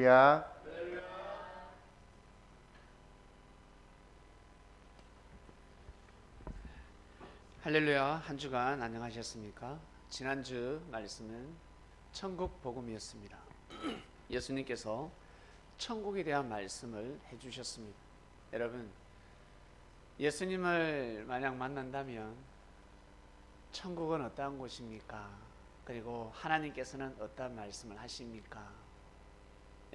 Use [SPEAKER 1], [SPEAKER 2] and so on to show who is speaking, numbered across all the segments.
[SPEAKER 1] 야,
[SPEAKER 2] 할렐루야. 한 주간 안녕하셨습니까? 지난주 말씀은 천국 복음이었습니다. 예수님께서 천국에 대한 말씀을 해주셨습니다. 여러분, 예수님을 만약 만난다면 천국은 어떠한 곳입니까? 그리고 하나님께서는 어떠한 말씀을 하십니까?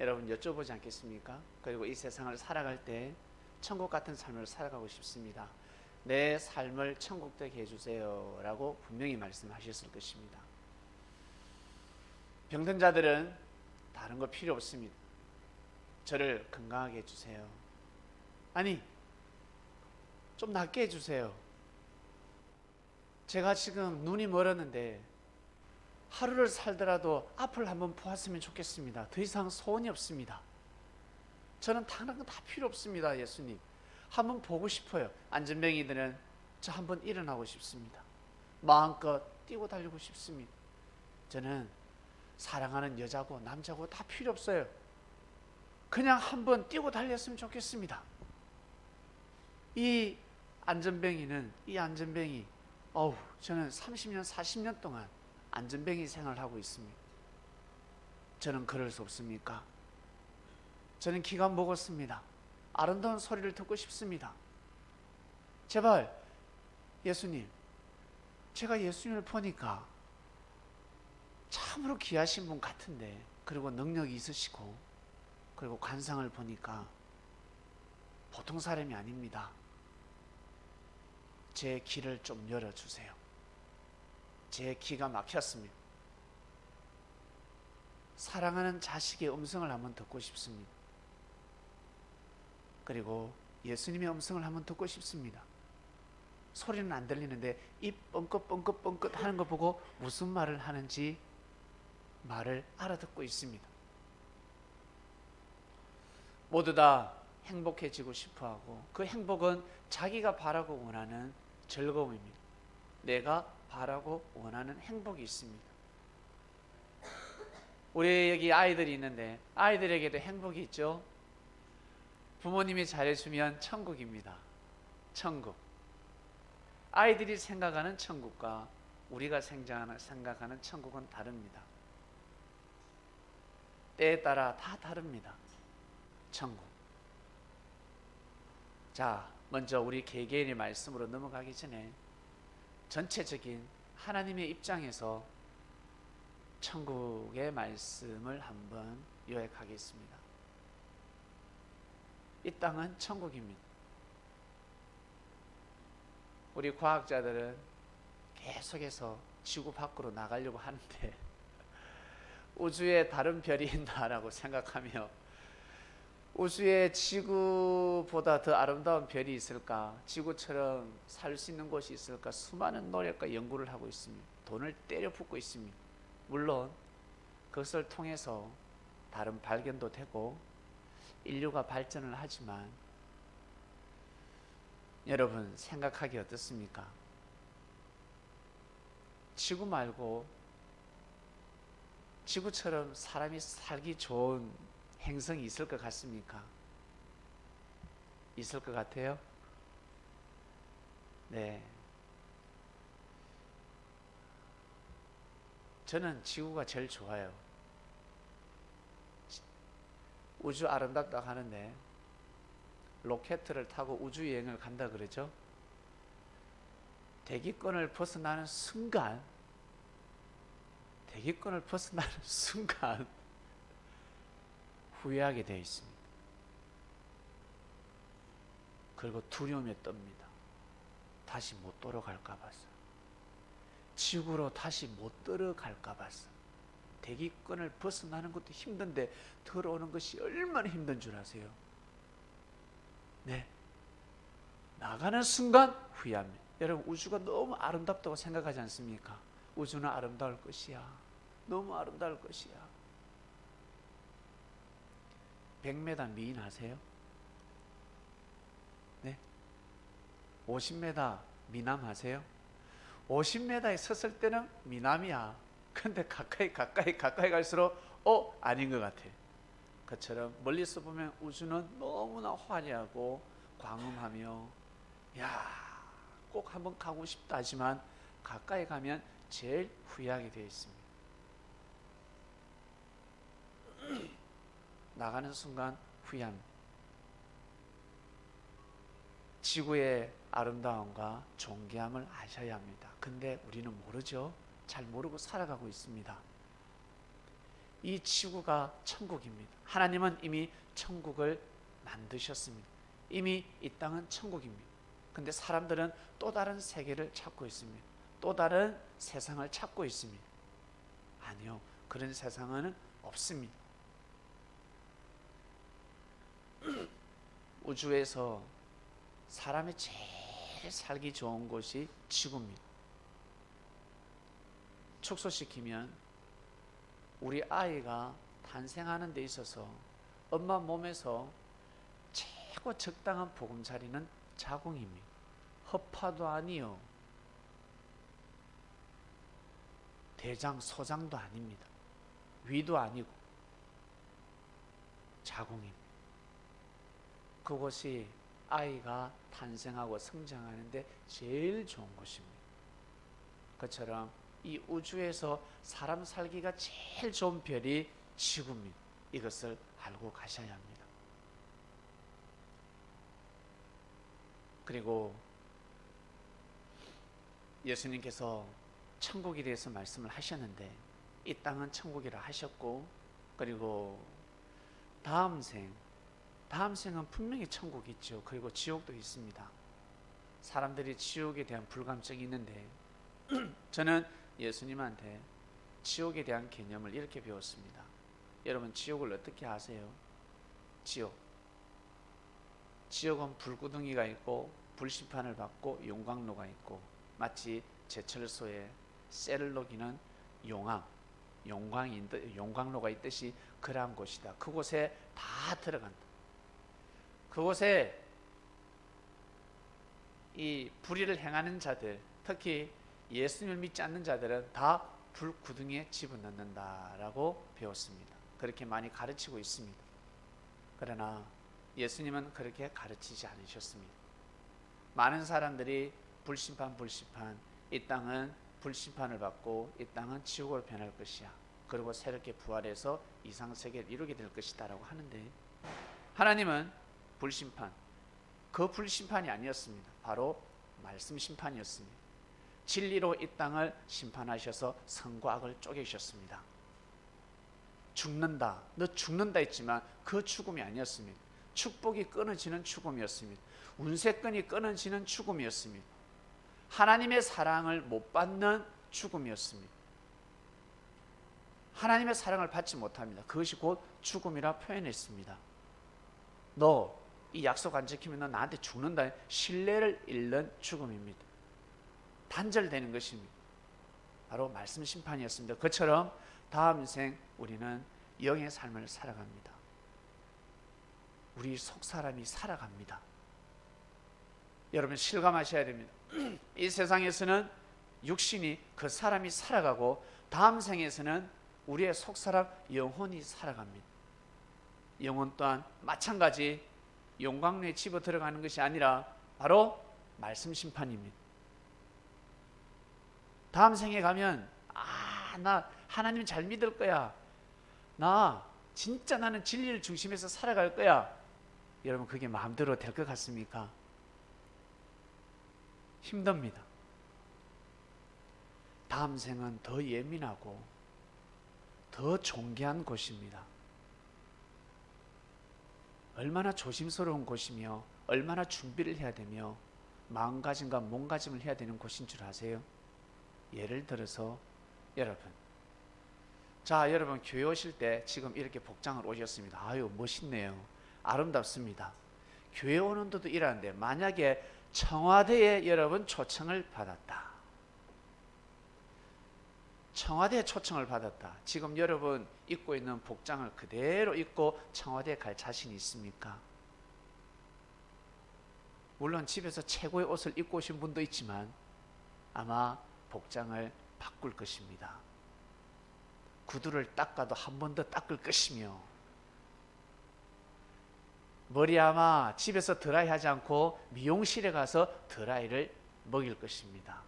[SPEAKER 2] 여러분 여쭤보지 않겠습니까? 그리고 이 세상을 살아갈 때 천국 같은 삶을 살아가고 싶습니다. 내 삶을 천국 되게 해주세요 라고 분명히 말씀하셨을 것입니다. 병든 자들은 다른 거 필요 없습니다. 저를 건강하게 해주세요. 아니, 좀 낫게 해주세요. 제가 지금 눈이 멀었는데 하루를 살더라도 앞을 한번 보았으면 좋겠습니다. 더 이상 소원이 없습니다. 저는 다른 건 다 필요 없습니다. 예수님 한번 보고 싶어요. 안전뱅이들은 저 한번 일어나고 싶습니다. 마음껏 뛰고 달리고 싶습니다. 저는 사랑하는 여자고 남자고 다 필요 없어요. 그냥 한번 뛰고 달렸으면 좋겠습니다. 이 안전뱅이 저는 30년 40년 동안 안전뱅이 생활을 하고 있습니다. 저는 그럴 수 없습니까? 저는 기가 먹었습니다. 아름다운 소리를 듣고 싶습니다. 제발 예수님, 제가 예수님을 보니까 참으로 귀하신 분 같은데, 그리고 능력이 있으시고, 그리고 관상을 보니까 보통 사람이 아닙니다. 제 길을 좀 열어주세요. 제 기가 막혔습니다. 사랑하는 자식의 음성을 한번 듣고 싶습니다. 그리고 예수님의 음성을 한번 듣고 싶습니다. 소리는 안 들리는데 입 뻥긋 하는 거 보고 무슨 말을 하는지 말을 알아듣고 있습니다. 모두 다 행복해지고 싶어하고, 그 행복은 자기가 바라고 원하는 즐거움입니다. 내가 바라고 원하는 행복이 있습니다. 우리 여기 아이들이 있는데 아이들에게도 행복이 있죠. 부모님이 잘해주면 천국입니다. 천국. 아이들이 생각하는 천국과 우리가 생각하는 천국은 다릅니다. 때에 따라 다 다릅니다. 천국. 자, 먼저 우리 개개인의 말씀으로 넘어가기 전에 전체적인 하나님의 입장에서 천국의 말씀을 한번 요약하겠습니다. 이 땅은 천국입니다. 우리 과학자들은 계속해서 지구 밖으로 나가려고 하는데 우주에 다른 별이 있나라고 생각하며, 우주에 지구보다 더 아름다운 별이 있을까, 지구처럼 살 수 있는 곳이 있을까, 수많은 노력과 연구를 하고 있습니다. 돈을 때려 붓고 있습니다. 물론 그것을 통해서 다른 발견도 되고 인류가 발전을 하지만, 여러분 생각하기 어떻습니까? 지구 말고 지구처럼 사람이 살기 좋은 행성이 있을 것 같습니까? 있을 것 같아요? 네. 저는 지구가 제일 좋아요. 우주 아름답다 하는데 로켓을 타고 우주 여행을 간다 그러죠. 대기권을 벗어나는 순간 후회하게 되어 있습니다. 그리고 두려움에 떱니다. 다시 못 돌아갈까 봐서, 지구로 다시 못 들어갈까 봐서. 대기권을 벗어나는 것도 힘든데 들어오는 것이 얼마나 힘든 줄 아세요? 네, 나가는 순간 후회합니다. 여러분, 우주가 너무 아름답다고 생각하지 않습니까? 우주는 아름다울 것이야. 너무 아름다울 것이야. 100m 미인 아세요? 네. 50m 미남 아세요? 50m에 섰을 때는 미남이야. 근데 가까이 갈수록 아닌 것 같아. 그처럼 멀리서 보면 우주는 너무나 화려하고 광음하며 야, 꼭 한번 가고 싶다 하지만 가까이 가면 제일 후회하게 되어 있습니다. 나가는 순간 후회합니다. 지구의 아름다움과 존귀함을 아셔야 합니다. 근데 우리는 모르죠. 잘 모르고 살아가고 있습니다. 이 지구가 천국입니다. 하나님은 이미 천국을 만드셨습니다. 이미 이 땅은 천국입니다. 근데 사람들은 또 다른 세계를 찾고 있습니다. 또 다른 세상을 찾고 있습니다. 아니요, 그런 세상은 없습니다. 우주에서 사람이 제일 살기 좋은 곳이 지구입니다. 축소시키면 우리 아이가 탄생하는 데 있어서 엄마 몸에서 최고 적당한 보금자리는 자궁입니다. 허파도 아니요, 대장, 소장도 아닙니다. 위도 아니고 자궁입니다. 그곳이 아이가 탄생하고 성장하는데 제일 좋은 곳입니다. 그처럼 이 우주에서 사람 살기가 제일 좋은 별이 지구입니다. 이것을 알고 가셔야 합니다. 그리고 예수님께서 천국에 대해서 말씀을 하셨는데 이 땅은 천국이라 하셨고, 그리고 다음 생은 분명히 천국이 있죠. 그리고 지옥도 있습니다. 사람들이 지옥에 대한 불감증이 있는데 저는 예수님한테 지옥에 대한 개념을 이렇게 배웠습니다. 여러분, 지옥을 어떻게 아세요? 지옥은 불구덩이가 있고 불심판을 받고 용광로가 있고, 마치 제철소에 쇠를 녹이는 용광로가 있듯이 그러한 곳이다. 그곳에 다 들어간다. 그곳에 이 불의를 행하는 자들, 특히 예수님을 믿지 않는 자들은 다 불구덩이에 집어넣는다라고 배웠습니다. 그렇게 많이 가르치고 있습니다. 그러나 예수님은 그렇게 가르치지 않으셨습니다. 많은 사람들이 불심판, 이 땅은 불심판을 받고 이 땅은 지옥으로 변할 것이야, 그리고 새롭게 부활해서 이상세계를 이루게 될 것이다 라고 하는데, 하나님은 불심판, 그 불심판이 아니었습니다. 바로 말씀 심판이었습니다. 진리로 이 땅을 심판하셔서 선과 악을 쪼개셨습니다. 죽는다, 너 죽는다 했지만 그 죽음이 아니었습니다. 축복이 끊어지는 죽음이었습니다. 운세권이 끊어지는 죽음이었습니다. 하나님의 사랑을 못 받는 죽음이었습니다. 하나님의 사랑을 받지 못합니다. 그것이 곧 죽음이라 표현했습니다. 너 이 약속 안 지키면 너 나한테 죽는다. 신뢰를 잃는 죽음입니다. 단절되는 것입니다. 바로 말씀 심판이었습니다. 그처럼 다음 생 우리는 영의 삶을 살아갑니다. 우리 속사람이 살아갑니다. 여러분, 실감하셔야 됩니다. 이 세상에서는 육신이, 그 사람이 살아가고, 다음 생에서는 우리의 속사람 영혼이 살아갑니다. 영혼 또한 마찬가지 용광로에 집어 들어가는 것이 아니라 바로 말씀 심판입니다. 다음 생에 가면 나 하나님 잘 믿을 거야, 진짜 나는 진리를 중심에서 살아갈 거야. 여러분, 그게 마음대로 될 것 같습니까? 힘듭니다. 다음 생은 더 예민하고 더 존귀한 곳입니다. 얼마나 조심스러운 곳이며 얼마나 준비를 해야 되며 마음가짐과 몸가짐을 해야 되는 곳인 줄 아세요? 예를 들어서 여러분 교회 오실 때 지금 이렇게 복장을 오셨습니다. 아유, 멋있네요. 아름답습니다. 교회 오는 데도 이러는데, 만약에 청와대에 여러분 초청을 받았다. 청와대에 초청을 받았다. 지금 여러분 입고 있는 복장을 그대로 입고 청와대에 갈 자신이 있습니까? 물론 집에서 최고의 옷을 입고 오신 분도 있지만 아마 복장을 바꿀 것입니다. 구두를 닦아도 한 번 더 닦을 것이며, 머리 아마 집에서 드라이 하지 않고 미용실에 가서 드라이를 먹일 것입니다.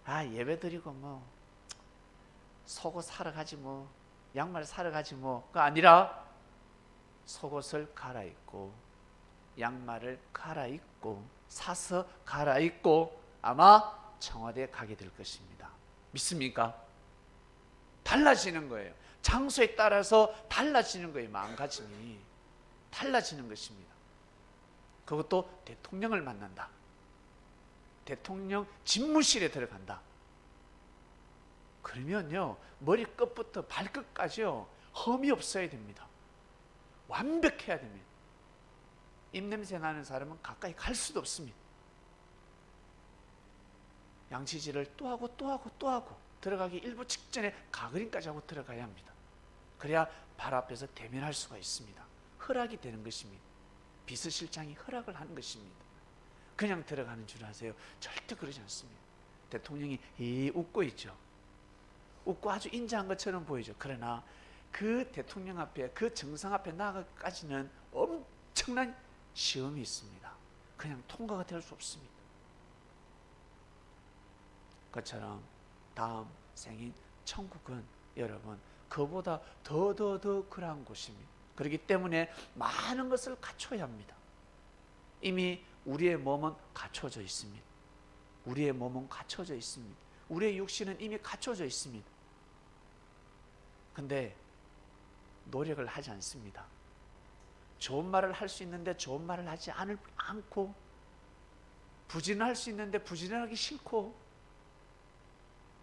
[SPEAKER 2] 예배 드리고 뭐 속옷 사러 가지 뭐, 양말 사러 가지 뭐가 아니라 속옷을 갈아입고 양말을 갈아입고 사서 갈아입고 아마 청와대에 가게 될 것입니다. 믿습니까? 달라지는 거예요. 장소에 따라서 달라지는 거예요. 마음가짐이 달라지는 것입니다. 그것도 대통령을 만난다. 대통령 집무실에 들어간다. 그러면요, 머리끝부터 발끝까지요, 흠이 없어야 됩니다. 완벽해야 됩니다. 입냄새 나는 사람은 가까이 갈 수도 없습니다. 양치질을 또 하고 또 하고 또 하고 들어가기 일부 직전에 가그린까지 하고 들어가야 합니다. 그래야 발 앞에서 대면할 수가 있습니다. 허락이 되는 것입니다. 비서실장이 허락을 하는 것입니다. 그냥 들어가는 줄 아세요? 절대 그러지 않습니다. 대통령이 웃고 있죠. 웃고 아주 인자한 것처럼 보이죠. 그러나 그 대통령 앞에, 그 정상 앞에 나가기까지는 엄청난 시험이 있습니다. 그냥 통과가 될 수 없습니다. 그처럼 다음 생인 천국은 여러분 그보다 더 그러한 곳입니다. 그렇기 때문에 많은 것을 갖춰야 합니다. 이미 우리의 몸은 갖춰져 있습니다. 우리의 몸은 갖춰져 있습니다. 우리의 육신은 이미 갖춰져 있습니다. 근데 노력을 하지 않습니다. 좋은 말을 할 수 있는데 좋은 말을 하지 않고, 부진할 수 있는데 부진하기 싫고,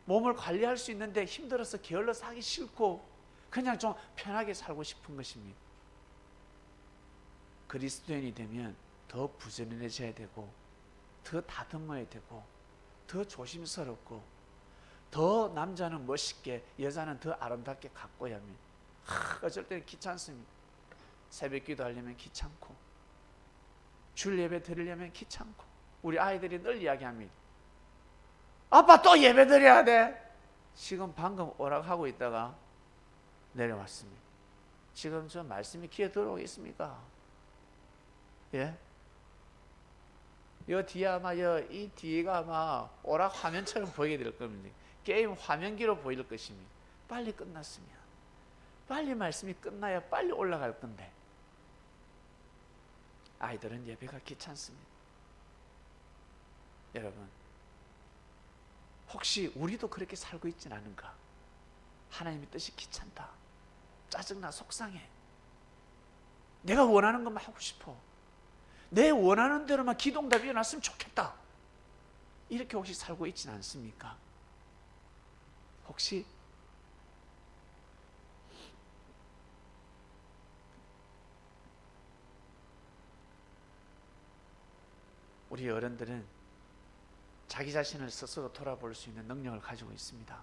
[SPEAKER 2] 몸을 관리할 수 있는데 힘들어서 게을러서 하기 싫고, 그냥 좀 편하게 살고 싶은 것입니다. 그리스도인이 되면 더 부지런해져야 되고, 더 다듬어야 되고, 더 조심스럽고, 더 남자는 멋있게, 여자는 더 아름답게 가꿔야 합니다. 어쩔 때는 귀찮습니다. 새벽 기도하려면 귀찮고, 줄 예배 드리려면 귀찮고. 우리 아이들이 늘 이야기합니다. 아빠 또 예배 드려야 돼. 지금 방금 오락하고 있다가 내려왔습니다. 지금 저 말씀이 귀에 들어오겠습니까? 예? 이 뒤에 아마 이 뒤가 아마 오락 화면처럼 보이게 될 겁니다. 게임 화면기로 보일 것입니다. 빨리 끝났으면, 빨리 말씀이 끝나야 빨리 올라갈 건데 아이들은 예배가 귀찮습니다. 여러분, 혹시 우리도 그렇게 살고 있진 않은가? 하나님의 뜻이 귀찮다, 짜증나, 속상해, 내가 원하는 것만 하고 싶어, 내 원하는 대로만 기도응답이 일어났으면 좋겠다, 이렇게 혹시 살고 있진 않습니까? 혹시 우리 어른들은 자기 자신을 스스로 돌아볼 수 있는 능력을 가지고 있습니다.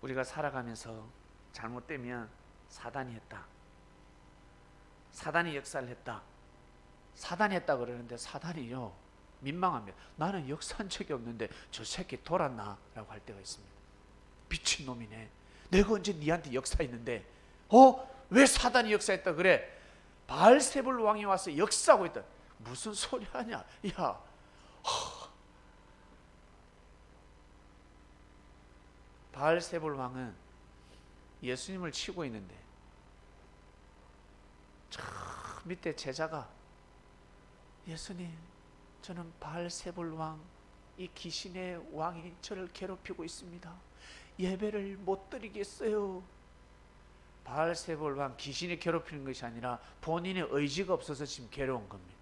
[SPEAKER 2] 우리가 살아가면서 잘못되면 사단이 했다, 사단이 역사를 했다, 사단이 했다 그러는데 사단이요, 민망합니다. 나는 역사한 적이 없는데 저 새끼 돌았나? 라고 할 때가 있습니다. 미친놈이네, 내가 언제 니한테 역사했는데 왜 사단이 역사했다 그래? 바알세불 왕이 와서 역사하고 있다. 무슨 소리 하냐? 야, 바알세불 왕은 예수님을 치고 있는데 저 밑에 제자가, 예수님, 저는 바알세불 왕, 이 귀신의 왕이 저를 괴롭히고 있습니다. 예배를 못 드리겠어요. 바알세불 왕 귀신이 괴롭히는 것이 아니라 본인의 의지가 없어서 지금 괴로운 겁니다.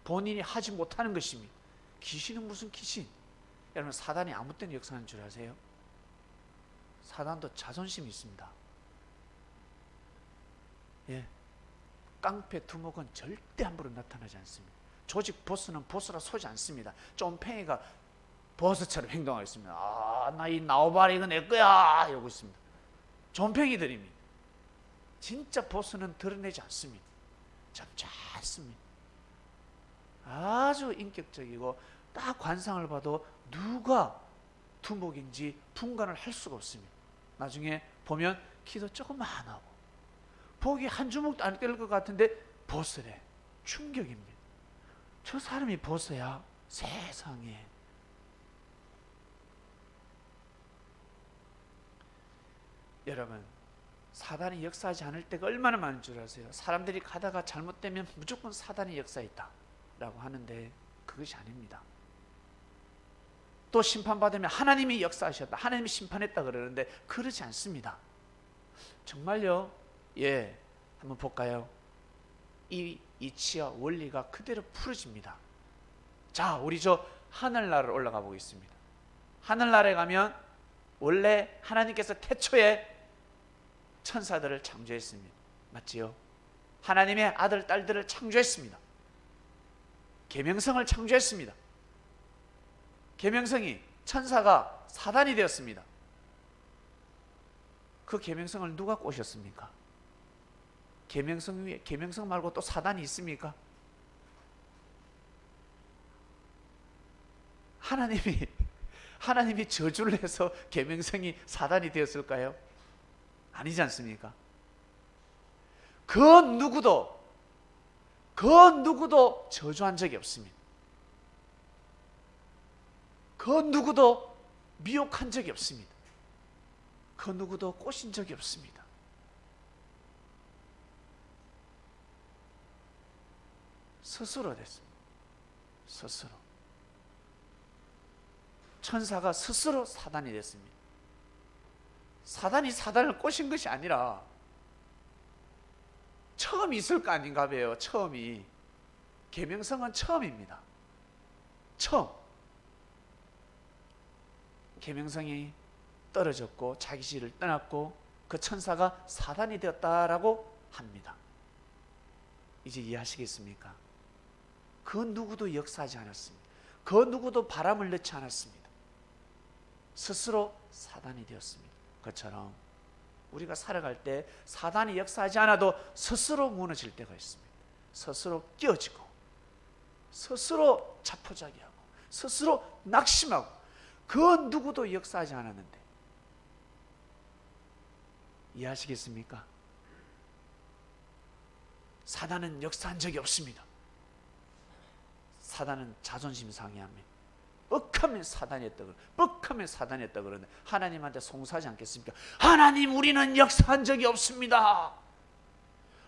[SPEAKER 2] 본인이 하지 못하는 것입니다. 귀신은 무슨 귀신? 여러분, 사단이 아무 때나 역사하는 줄 아세요? 사단도 자존심이 있습니다. 예, 깡패 두목은 절대 함부로 나타나지 않습니다. 조직 보스는 보스라 서지 않습니다. 쫌팽이가 보스처럼 행동하겠습니다. 나 이 나오바리 이거 내 거야 이러고 있습니다. 쫌팽이들입니다. 진짜 보스는 드러내지 않습니다. 점잖습니다. 아주 인격적이고 딱 관상을 봐도 누가 두목인지 분간을 할 수가 없습니다. 나중에 보면 키도 조그만 하고 복이 한 주먹도 안 될 것 같은데 보스래. 충격입니다. 저 사람이 보스야? 세상에. 여러분, 사단이 역사하지 않을 때가 얼마나 많은 줄 아세요? 사람들이 가다가 잘못되면 무조건 사단이 역사했다 라고 하는데 그것이 아닙니다. 또 심판받으면 하나님이 역사하셨다, 하나님이 심판했다 그러는데 그러지 않습니다. 정말요? 예, 한번 볼까요? 이 이치와 원리가 그대로 풀어집니다. 자, 우리 저 하늘나라로 올라가 보겠습니다. 하늘나라에 가면 원래 하나님께서 태초에 천사들을 창조했습니다. 맞지요? 하나님의 아들, 딸들을 창조했습니다. 계명성을 창조했습니다. 계명성이 천사가 사단이 되었습니다. 그 계명성을 누가 꼬셨습니까? 계명성 위에 계명성 말고 또 사단이 있습니까? 하나님이 저주를 해서 계명성이 사단이 되었을까요? 아니지 않습니까? 그 누구도 저주한 적이 없습니다. 그 누구도 미혹한 적이 없습니다. 그 누구도 꼬신 적이 없습니다. 스스로 됐습니다. 스스로. 천사가 스스로 사단이 됐습니다. 사단이 사단을 꼬신 것이 아니라 처음 있을 거 아닌가 봐요. 처음이. 계명성은 처음입니다. 처음. 계명성이 떨어졌고 자기 씨를 떠났고 그 천사가 사단이 되었다라고 합니다. 이제 이해하시겠습니까? 그 누구도 역사하지 않았습니다. 그 누구도 바람을 넣지 않았습니다. 스스로 사단이 되었습니다. 그처럼 우리가 살아갈 때 사단이 역사하지 않아도 스스로 무너질 때가 있습니다. 스스로 깨어지고 스스로 자포자기하고 스스로 낙심하고 그 누구도 역사하지 않았는데 이해하시겠습니까? 사단은 역사한 적이 없습니다. 사단은 자존심 상해합니다. 뻑하면 사단이었다 뻑하면 사단이었다 그러는데 하나님한테 송사하지 않겠습니까? 하나님, 우리는 역사한 적이 없습니다.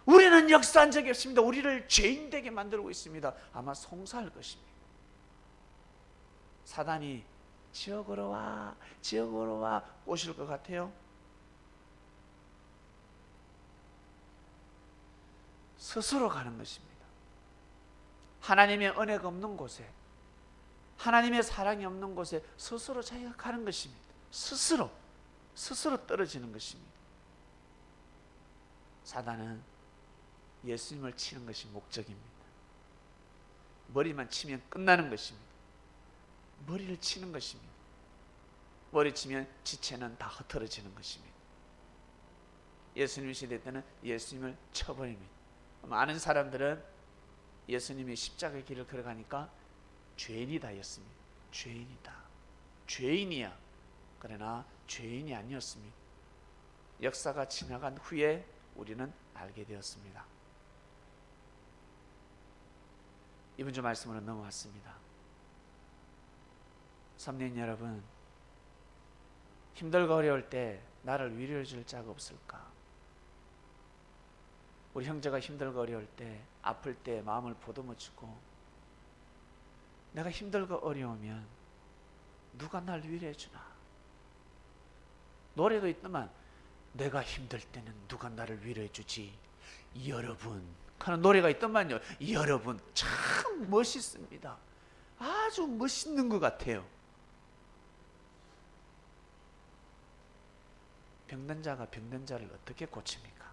[SPEAKER 2] 우리는 역사한 적이 없습니다. 우리를 죄인 되게 만들고 있습니다. 아마 송사할 것입니다. 사단이 지옥으로 와, 지옥으로 와 오실 것 같아요? 스스로 가는 것입니다. 하나님의 은혜가 없는 곳에, 하나님의 사랑이 없는 곳에 스스로 자기가 가는 것입니다. 스스로 떨어지는 것입니다. 사단은 예수님을 치는 것이 목적입니다. 머리만 치면 끝나는 것입니다. 머리를 치는 것입니다. 머리 치면 지체는 다 흩어지는 것입니다. 예수님 시대 때는 예수님을 쳐버립니다. 많은 사람들은 예수님이 십자가의 길을 걸어가니까 죄인이다 였습니다. 죄인이다. 죄인이야. 그러나 죄인이 아니었습니다. 역사가 지나간 후에 우리는 알게 되었습니다. 이번 주 말씀으로 넘어왔습니다. 삼린 여러분, 힘들고 어려울 때 나를 위로해 줄 자가 없을까? 우리 형제가 힘들고 어려울 때, 아플 때 마음을 보듬어 주고, 내가 힘들고 어려우면 누가 날 위로해 주나? 노래도 있더만 내가 힘들 때는 누가 나를 위로해 주지? 여러분 하는 노래가 있더만요. 여러분, 참 멋있습니다. 아주 멋있는 것 같아요. 병든 자가 병든 자를 어떻게 고칩니까?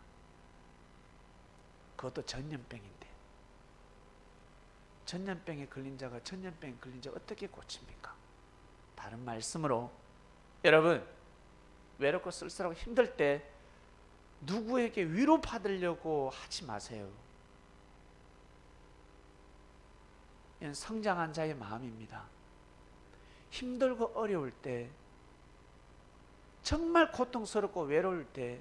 [SPEAKER 2] 그것도 전염병인데, 전염병에 걸린 자가 전염병에 걸린 자 어떻게 고칩니까? 다른 말씀으로, 여러분, 외롭고 쓸쓸하고 힘들 때 누구에게 위로받으려고 하지 마세요. 이건 성장한 자의 마음입니다. 힘들고 어려울 때, 정말 고통스럽고 외로울 때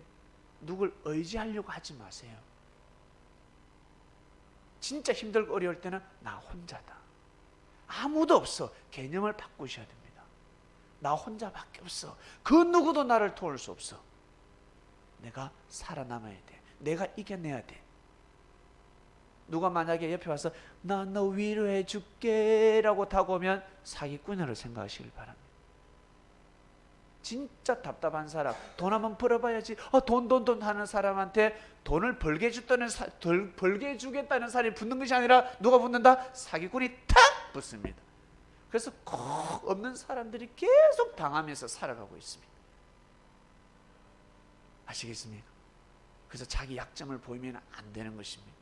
[SPEAKER 2] 누굴 의지하려고 하지 마세요. 진짜 힘들고 어려울 때는 나 혼자다. 아무도 없어. 개념을 바꾸셔야 됩니다. 나 혼자밖에 없어. 그 누구도 나를 도울 수 없어. 내가 살아남아야 돼. 내가 이겨내야 돼. 누가 만약에 옆에 와서 나 너 위로해 줄게 라고 다가오면 사기꾼으로 생각하시길 바랍니다. 진짜 답답한 사람, 돈 한번 벌어봐야지 돈 하는 사람한테 돈을 벌게 주겠다는 사람이 붙는 것이 아니라 누가 붙는다? 사기꾼이 탁 붙습니다. 그래서 꼭 없는 사람들이 계속 당하면서 살아가고 있습니다. 아시겠습니까? 그래서 자기 약점을 보이면 안 되는 것입니다.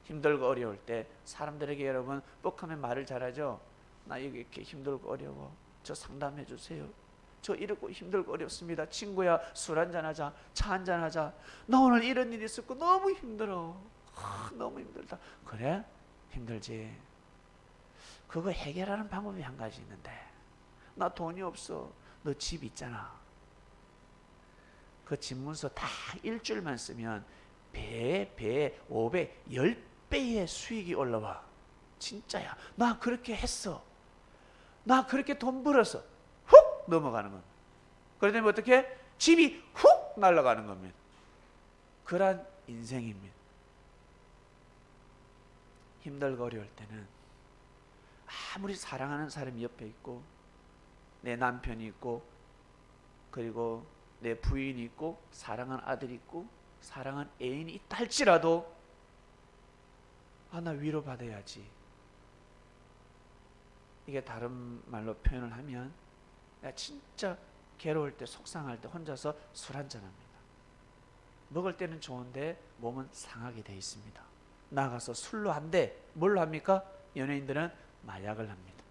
[SPEAKER 2] 힘들고 어려울 때 사람들에게 여러분 뻑하면 말을 잘하죠. 나 이렇게 힘들고 어려워. 저 상담해 주세요. 저 이렇고 힘들고 어렵습니다. 친구야 술 한잔하자. 차 한잔하자. 나 오늘 이런 일이 있었고 너무 힘들어. 너무 힘들다. 그래? 힘들지. 그거 해결하는 방법이 한 가지 있는데 나 돈이 없어. 너 집 있잖아. 그 집문서 다 일주일만 쓰면 배 500, 10배의 수익이 올라와. 진짜야. 나 그렇게 했어. 나 그렇게 돈 벌었어. 훅 넘어가는 겁니다. 그러면 어떻게? 집이 훅 날아가는 겁니다. 그런 인생입니다. 힘들고 어려울 때는 아무리 사랑하는 사람이 옆에 있고 내 남편이 있고 그리고 내 부인이 있고 사랑하는 아들이 있고 사랑하는 애인이 있다 할지라도 나 위로받아야지. 이게 다른 말로 표현을 하면 내가 진짜 괴로울 때 속상할 때 혼자서 술 한잔합니다. 먹을 때는 좋은데 몸은 상하게 돼 있습니다. 나가서 술로 안 돼. 뭘로 합니까? 연예인들은 마약을 합니다.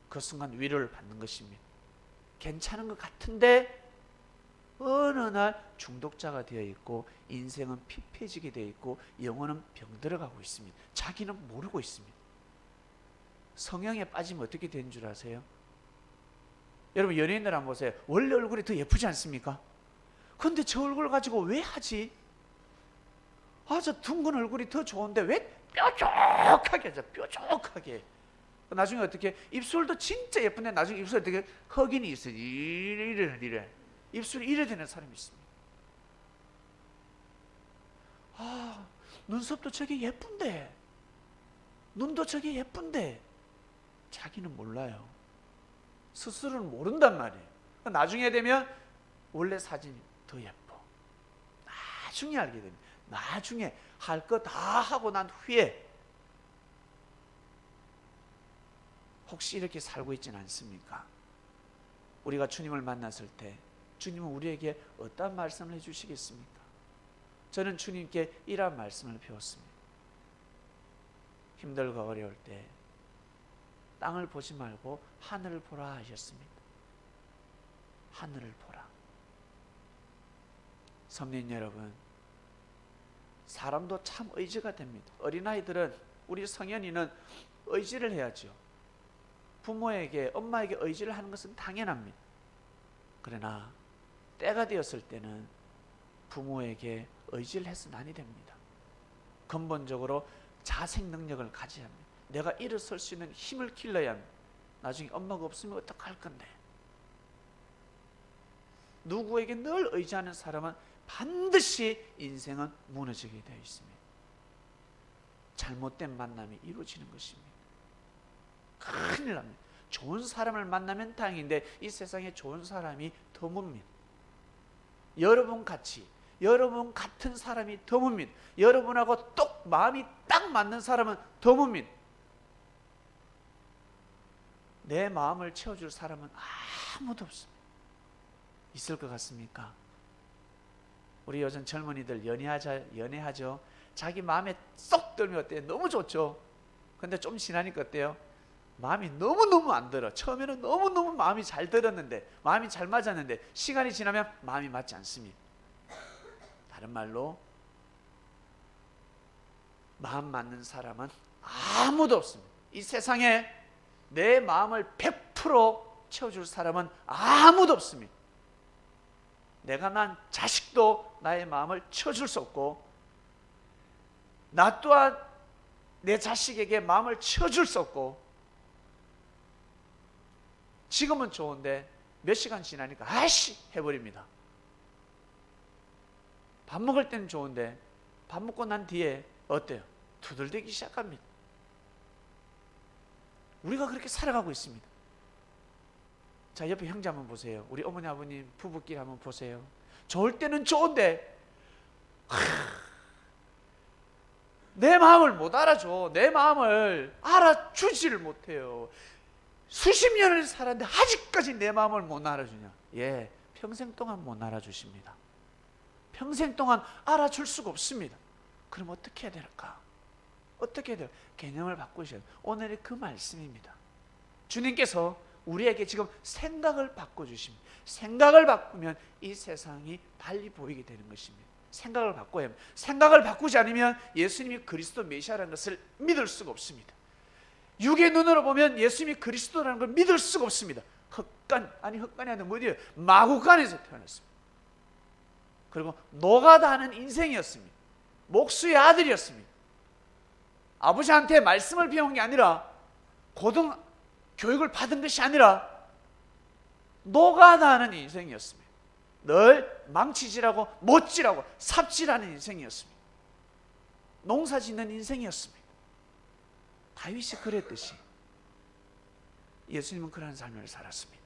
[SPEAKER 2] 그 순간 위로를 받는 것입니다. 괜찮은 것 같은데 어느 날 중독자가 되어 있고 인생은 피폐해지게 되어 있고 영혼은 병들어가고 있습니다. 자기는 모르고 있습니다. 성향에 빠지면 어떻게 되는 줄 아세요? 여러분 연예인들 한번 보세요. 원래 얼굴이 더 예쁘지 않습니까? 그런데 저 얼굴 가지고 왜 하지? 저 둥근 얼굴이 더 좋은데 왜 뾰족하게 하죠? 뾰족하게. 나중에 어떻게 입술도 진짜 예쁜데 나중에 입술에 되게 흑인이 있어요. 이래 입술이 이래 되는 사람이 있습니다. 눈썹도 저게 예쁜데 눈도 저게 예쁜데 자기는 몰라요. 스스로는 모른단 말이에요. 나중에 되면 원래 사진이 더 예뻐. 나중에 알게 됩니다. 나중에 할 거 다 하고 난 후에. 혹시 이렇게 살고 있지는 않습니까? 우리가 주님을 만났을 때 주님은 우리에게 어떤 말씀을 해주시겠습니까? 저는 주님께 이런 말씀을 배웠습니다. 힘들고 어려울 때 땅을 보지 말고 하늘을 보라 하셨습니다. 하늘을 보라. 성도님 여러분, 사람도 참 의지가 됩니다. 어린아이들은, 우리 성현이는 의지를 해야죠. 부모에게, 엄마에게 의지를 하는 것은 당연합니다. 그러나 때가 되었을 때는 부모에게 의지를 해서는 아니 됩니다. 근본적으로 자생 능력을 가져야 합니다. 내가 일어설 수 있는 힘을 길러야 합니다. 나중에 엄마가 없으면 어떡할 건데. 누구에게 늘 의지하는 사람은 반드시 인생은 무너지게 되어 있습니다. 잘못된 만남이 이루어지는 것입니다. 큰일 납니다. 좋은 사람을 만나면 다행인데 이 세상에 좋은 사람이 드뭅니다. 여러분 같은 사람이 드뭅니다. 여러분하고 똑 마음이 딱 맞는 사람은 드뭅니다. 내 마음을 채워줄 사람은 아무도 없습니다. 있을 것 같습니까? 우리 요즘 젊은이들 연애하죠. 자기 마음에 쏙 들면 어때요? 너무 좋죠. 근데 좀 지나니까 어때요? 마음이 너무너무 안 들어. 처음에는 너무너무 마음이 잘 들었는데, 마음이 잘 맞았는데 시간이 지나면 마음이 맞지 않습니다. 다른 말로 마음 맞는 사람은 아무도 없습니다. 이 세상에 내 마음을 100% 채워줄 사람은 아무도 없습니다. 내가 난 자식도 나의 마음을 쳐줄 수 없고, 나 또한 내 자식에게 마음을 쳐줄 수 없고, 지금은 좋은데 몇 시간 지나니까 아이씨 해버립니다. 밥 먹을 때는 좋은데 밥 먹고 난 뒤에 어때요? 투덜대기 시작합니다. 우리가 그렇게 살아가고 있습니다. 자, 옆에 형제 한번 보세요. 우리 어머니 아버님 부부끼리 한번 보세요. 좋을 때는 좋은데 내 마음을 못 알아줘. 내 마음을 알아주지를 못해요. 수십 년을 살았는데 아직까지 내 마음을 못 알아주냐? 예, 평생 동안 못 알아주십니다. 평생 동안 알아줄 수가 없습니다. 그럼 어떻게 해야 될까? 어떻게 해야 돼요? 개념을 바꾸셔야 돼요. 오늘의 그 말씀입니다. 주님께서 우리에게 지금 생각을 바꿔주십니다. 생각을 바꾸면 이 세상이 달리 보이게 되는 것입니다. 생각을 바꿔야 합니다. 생각을 바꾸지 않으면 예수님이 그리스도 메시아라는 것을 믿을 수가 없습니다. 육의 눈으로 보면 예수님이 그리스도라는 걸 믿을 수가 없습니다. 헛간이 아니라 뭐예요? 마구간에서 태어났습니다. 그리고 노가다하는 인생이었습니다. 목수의 아들이었습니다. 아버지한테 말씀을 배운 게 아니라, 고등 교육을 받은 것이 아니라 노가다하는 인생이었습니다. 늘 망치질하고 못질하고 삽질하는 인생이었습니다. 농사 짓는 인생이었습니다. 다윗이 그랬듯이 예수님은 그런 삶을 살았습니다.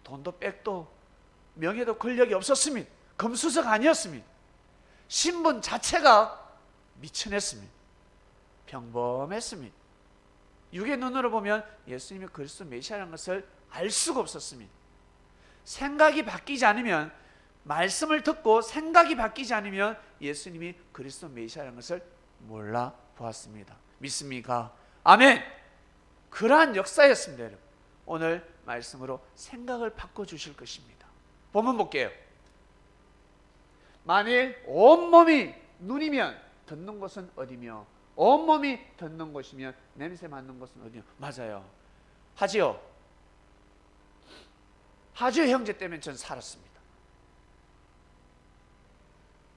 [SPEAKER 2] 돈도 빽도 명예도 권력이 없었습니다. 금수저가 아니었습니다. 신분 자체가 미천했습니다. 평범했습니다. 육의 눈으로 보면 예수님이 그리스도 메시아라는 것을 알 수가 없었습니다. 생각이 바뀌지 않으면, 말씀을 듣고 생각이 바뀌지 않으면 예수님이 그리스도 메시아라는 것을 몰라 보았습니다. 믿습니까? 아멘. 그러한 역사였습니다. 여러분, 오늘 말씀으로 생각을 바꿔주실 것입니다. 본문 볼게요. 만일 온몸이 눈이면 듣는 곳은 어디며, 온몸이 듣는 곳이면 냄새 맡는 곳은 어디며. 맞아요. 하지요. 하지요 형제 때문에 전 살았습니다.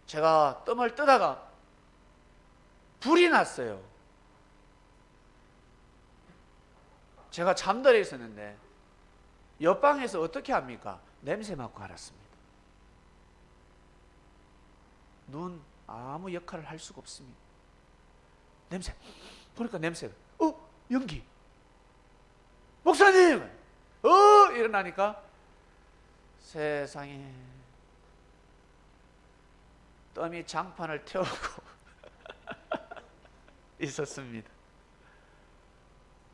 [SPEAKER 2] 제가 뜸을 뜨다가 불이 났어요. 제가 잠들어 있었는데 옆방에서 어떻게 합니까? 냄새 맡고 알았습니다. 눈 아무 역할을 할 수가 없습니다. 냄새 보니까 냄새가 연기. 목사님 일어나니까 세상에 뜸이 장판을 태우고 있었습니다.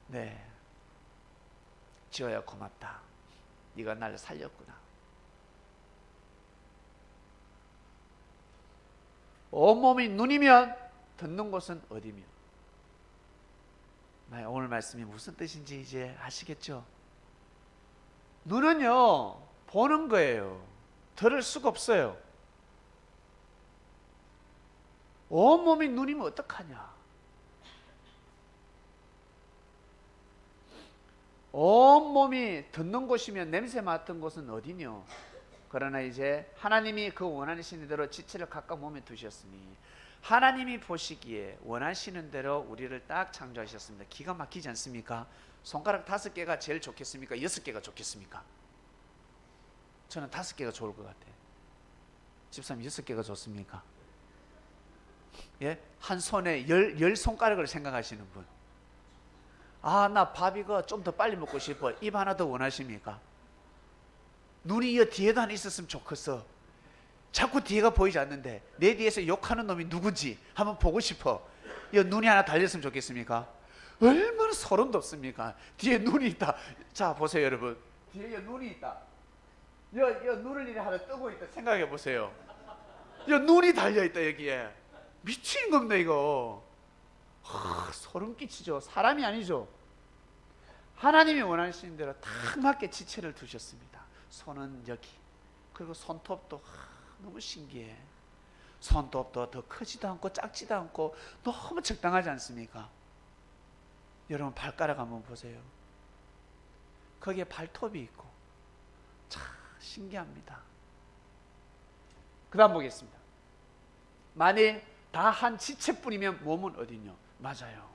[SPEAKER 2] 네, 지호야 고맙다. 네가 날 살렸구나. 온몸이 눈이면 듣는 곳은 어디며. 오늘 말씀이 무슨 뜻인지 이제 아시겠죠? 눈은요 보는 거예요. 들을 수가 없어요. 온몸이 눈이면 어떡하냐. 온몸이 듣는 곳이면 냄새 맡은 곳은 어디뇨. 그러나 이제 하나님이 그 원하시는 대로 지체를 각각 몸에 두셨으니 하나님이 보시기에 원하시는 대로 우리를 딱 창조하셨습니다. 기가 막히지 않습니까? 손가락 5개가 제일 좋겠습니까? 6개가 좋겠습니까? 저는 5개가 좋을 것 같아요. 집사님 6개가 좋습니까? 예? 한 손에 열 손가락을 생각하시는 분. 나 밥 이거 좀 더 빨리 먹고 싶어. 입 하나 더 원하십니까? 눈이 이 뒤에도 하나 있었으면 좋겠어. 자꾸 뒤에가 보이지 않는데 내 뒤에서 욕하는 놈이 누군지 한번 보고 싶어. 이 눈이 하나 달렸으면 좋겠습니까? 얼마나 소름 돋습니까? 뒤에 눈이 있다. 자 보세요 여러분. 뒤에 눈이 있다. 이 눈을 이렇게 하나 뜨고 있다. 생각해 보세요. 이 눈이 달려있다 여기에. 미친 겁니다 이거. 소름 끼치죠. 사람이 아니죠. 하나님이 원하시는 대로 딱 맞게 지체를 두셨습니다. 손은 여기. 그리고 손톱도 너무 신기해. 손톱도 더 크지도 않고 작지도 않고 너무 적당하지 않습니까? 여러분 발가락 한번 보세요. 거기에 발톱이 있고 참 신기합니다. 그 다음 보겠습니다. 만일 다 한 지체뿐이면 몸은 어디냐? 맞아요.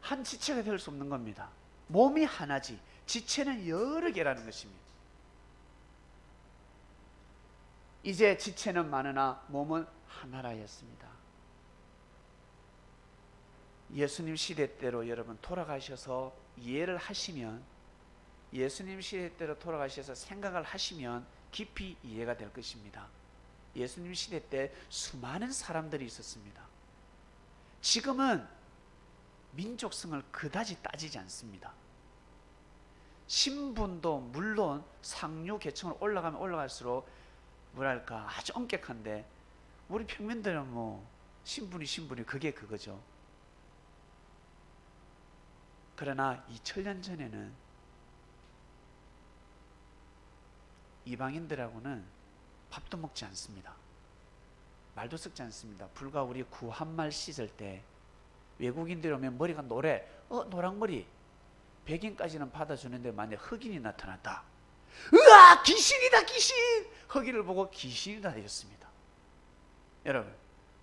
[SPEAKER 2] 한 지체가 될 수 없는 겁니다. 몸이 하나지 지체는 여러 개라는 것입니다. 이제 지체는 많으나 몸은 하나라 했습니다. 예수님 시대 때로 여러분 돌아가셔서 이해를 하시면, 예수님 시대 때로 돌아가셔서 생각을 하시면 깊이 이해가 될 것입니다. 예수님 시대 때 수많은 사람들이 있었습니다. 지금은 민족성을 그다지 따지지 않습니다. 신분도 물론 상류 계층으로 올라가면 올라갈수록 뭐랄까 아주 엄격한데, 우리 평민들은 뭐 신분이 그게 그거죠. 그러나 2000년 전에는 이방인들하고는 밥도 먹지 않습니다. 말도 섞지 않습니다. 불과 우리 구한말 씻을 때 외국인들이 오면 머리가 노랑머리, 백인까지는 받아주는데 만약 흑인이 나타났다, 으아 귀신이다 귀신, 흑인을 보고 귀신이다 하였습니다. 여러분,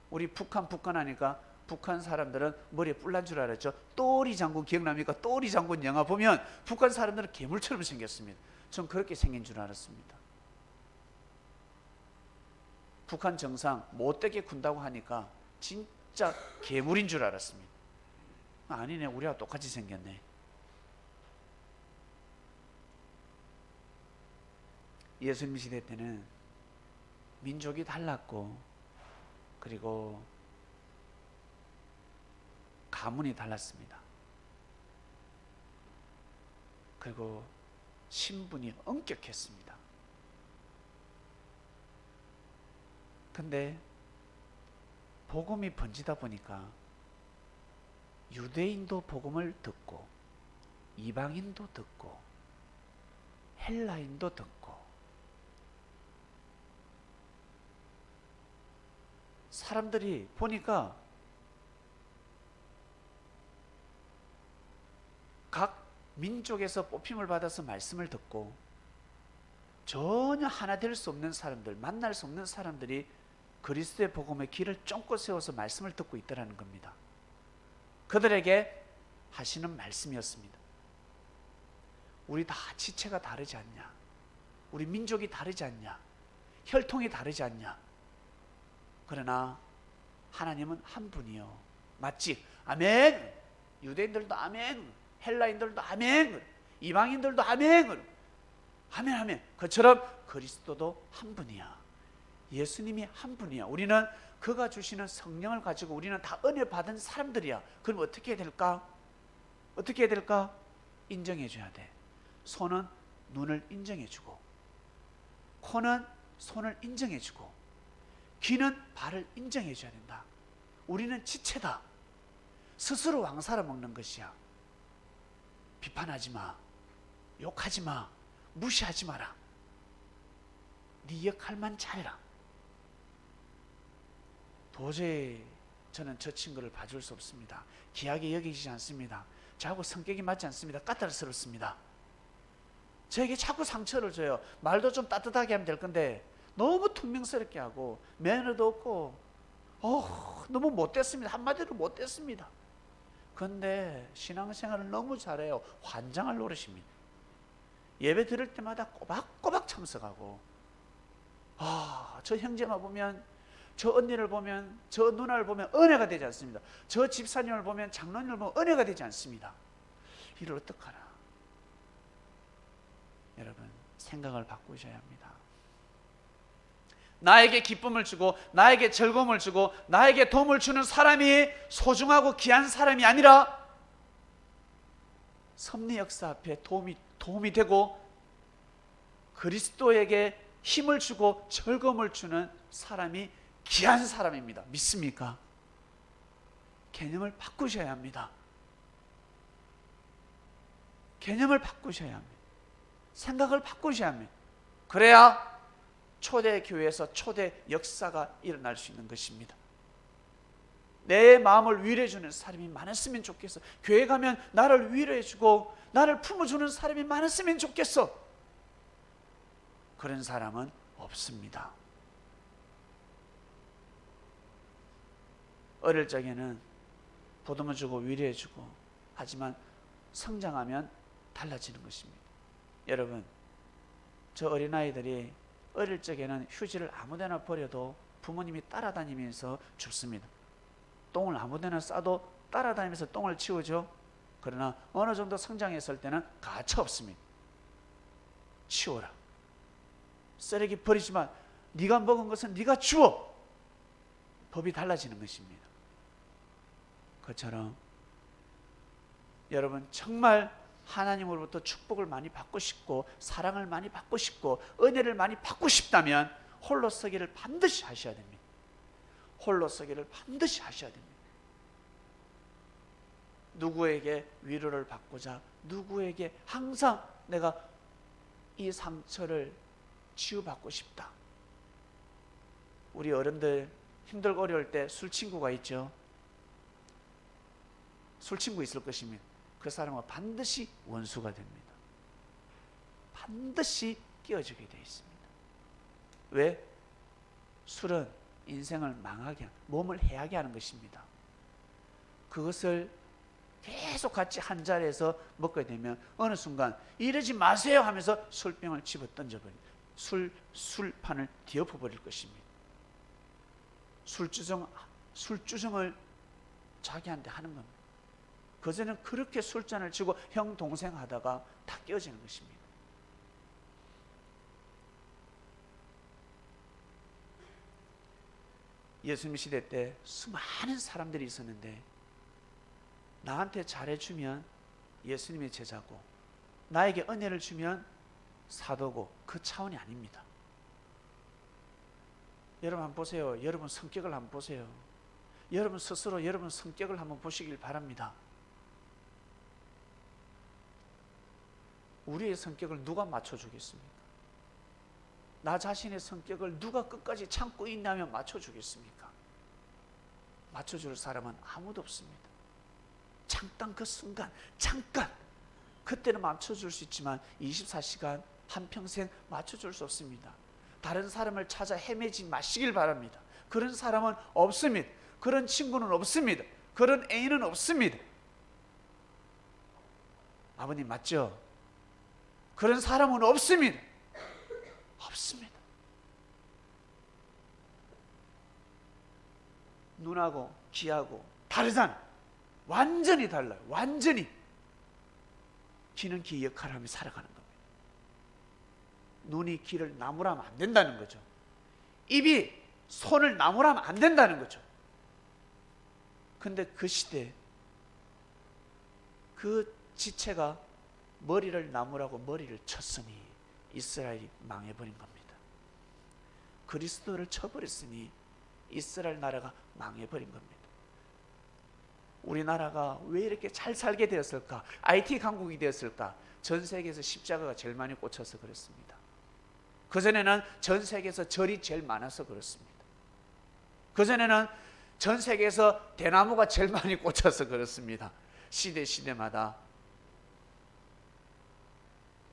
[SPEAKER 2] 우리 북한 하니까 북한 사람들은 머리에 뿔난 줄 알았죠. 또리 장군 기억납니까? 또리 장군 영화 보면 북한 사람들은 괴물처럼 생겼습니다. 전 그렇게 생긴 줄 알았습니다. 북한 정상 못되게 군다고 하니까 진짜 괴물인 줄 알았습니다. 아니네, 우리하고 똑같이 생겼네. 예수님 시대 때는 민족이 달랐고, 그리고 가문이 달랐습니다. 그리고 신분이 엄격했습니다. 근데 복음이 번지다 보니까 유대인도 복음을 듣고, 이방인도 듣고, 헬라인도 듣고, 사람들이 보니까 각 민족에서 뽑힘을 받아서 말씀을 듣고 전혀 하나 될 수 없는 사람들, 만날 수 없는 사람들이 그리스도의 복음의 길을 쫑긋 세워서 말씀을 듣고 있다는 겁니다. 그들에게 하시는 말씀이었습니다. 우리 다 지체가 다르지 않냐? 우리 민족이 다르지 않냐? 혈통이 다르지 않냐? 그러나 하나님은 한 분이요. 맞지? 아멘. 유대인들도 아멘. 헬라인들도 아멘. 이방인들도 아멘. 아멘 아멘. 그처럼 그리스도도 한 분이야. 예수님이 한 분이야. 우리는 그가 주시는 성령을 가지고 우리는 다 은혜 받은 사람들이야. 그럼 어떻게 해야 될까? 어떻게 해야 될까? 인정해 줘야 돼. 손은 눈을 인정해 주고, 코는 손을 인정해 주고, 귀는 발을 인정해 줘야 된다. 우리는 지체다. 스스로 왕살아 먹는 것이야. 비판하지 마. 욕하지 마. 무시하지 마라. 네 역할만 잘해라. 도저히 저는 저 친구를 봐줄 수 없습니다. 귀하게 여기지 않습니다. 저하고 성격이 맞지 않습니다. 까탈스럽습니다. 저에게 자꾸 상처를 줘요. 말도 좀 따뜻하게 하면 될 건데 너무 퉁명스럽게 하고 매너도 없고 너무 못됐습니다. 한마디로 못됐습니다. 그런데 신앙생활을 너무 잘해요. 환장할 노릇입니다. 예배 드릴 때마다 꼬박꼬박 참석하고, 저 형제만 보면, 저 언니를 보면, 저 누나를 보면 은혜가 되지 않습니다. 저 집사님을 보면, 장로님을 보면 은혜가 되지 않습니다. 이를 어떡하나. 여러분, 생각을 바꾸셔야 합니다. 나에게 기쁨을 주고, 나에게 즐거움을 주고, 나에게 도움을 주는 사람이 소중하고 귀한 사람이 아니라 섭리 역사 앞에 도움이 되고 그리스도에게 힘을 주고 즐거움을 주는 사람이 귀한 사람입니다. 믿습니까? 개념을 바꾸셔야 합니다. 개념을 바꾸셔야 합니다. 생각을 바꾸셔야 합니다. 그래야 초대 교회에서 초대 역사가 일어날 수 있는 것입니다. 내 마음을 위로해주는 사람이 많았으면 좋겠어. 교회 가면 나를 위로해주고 나를 품어주는 사람이 많았으면 좋겠어. 그런 사람은 없습니다. 어릴 적에는 보듬어주고 위로해주고, 하지만 성장하면 달라지는 것입니다. 여러분, 저 어린아이들이 어릴 적에는 휴지를 아무데나 버려도 부모님이 따라다니면서 줍습니다. 똥을 아무데나 싸도 따라다니면서 똥을 치우죠. 그러나 어느 정도 성장했을 때는 가차 없습니다. 치워라. 쓰레기 버리지만 네가 먹은 것은 네가 주워. 법이 달라지는 것입니다. 그처럼 여러분, 정말 하나님으로부터 축복을 많이 받고 싶고 사랑을 많이 받고 싶고 은혜를 많이 받고 싶다면 홀로 서기를 반드시 하셔야 됩니다. 홀로 서기를 반드시 하셔야 됩니다. 누구에게 위로를 받고자, 누구에게 항상 내가 이 상처를 치유받고 싶다. 우리 어른들 힘들고 어려울 때 술 친구가 있죠. 술 친구 있을 것입니다. 그 사람은 반드시 원수가 됩니다. 반드시 끼어주게 되어 있습니다. 왜? 술은 인생을 망하게, 몸을 해하게 하는 것입니다. 그것을 계속 같이 한 자리에서 먹게 되면 어느 순간 이러지 마세요 하면서 술병을 집어 던져버립니다. 술판을 뒤엎어버릴 것입니다. 술주정을 자기한테 하는 겁니다. 그전에는 그렇게 술잔을 치고 형 동생 하다가 다 깨어지는 것입니다. 예수님 시대 때 수많은 사람들이 있었는데 나한테 잘해주면 예수님의 제자고 나에게 은혜를 주면 사도고, 그 차원이 아닙니다. 여러분 한번 보세요. 여러분 성격을 한번 보세요. 여러분 스스로 여러분 성격을 한번 보시길 바랍니다. 우리의 성격을 누가 맞춰주겠습니까? 나 자신의 성격을 누가 끝까지 참고 있냐면 맞춰주겠습니까? 맞춰줄 사람은 아무도 없습니다. 잠깐 그 순간, 잠깐 그때는 맞춰줄 수 있지만 24시간 한평생 맞춰줄 수 없습니다. 다른 사람을 찾아 헤매지 마시길 바랍니다. 그런 사람은 없습니다. 그런 친구는 없습니다. 그런 애인은 없습니다. 아버님 맞죠? 그런 사람은 없습니다. 없습니다. 눈하고 귀하고 다르잖아. 완전히 달라요. 완전히. 귀는 귀 역할을 하며 살아가는 겁니다. 눈이 귀를 나무라면 안 된다는 거죠. 입이 손을 나무라면 안 된다는 거죠. 근데 그 시대 그 지체가 머리를 나무라고 머리를 쳤으니 이스라엘이 망해버린 겁니다. 그리스도를 쳐버렸으니 이스라엘 나라가 망해버린 겁니다. 우리나라가 왜 이렇게 잘 살게 되었을까? IT 강국이 되었을까? 전 세계에서 십자가가 제일 많이 꽂혀서 그렇습니다. 그전에는 전 세계에서 절이 제일 많아서 그렇습니다. 그전에는 전 세계에서 대나무가 제일 많이 꽂혀서 그렇습니다. 시대마다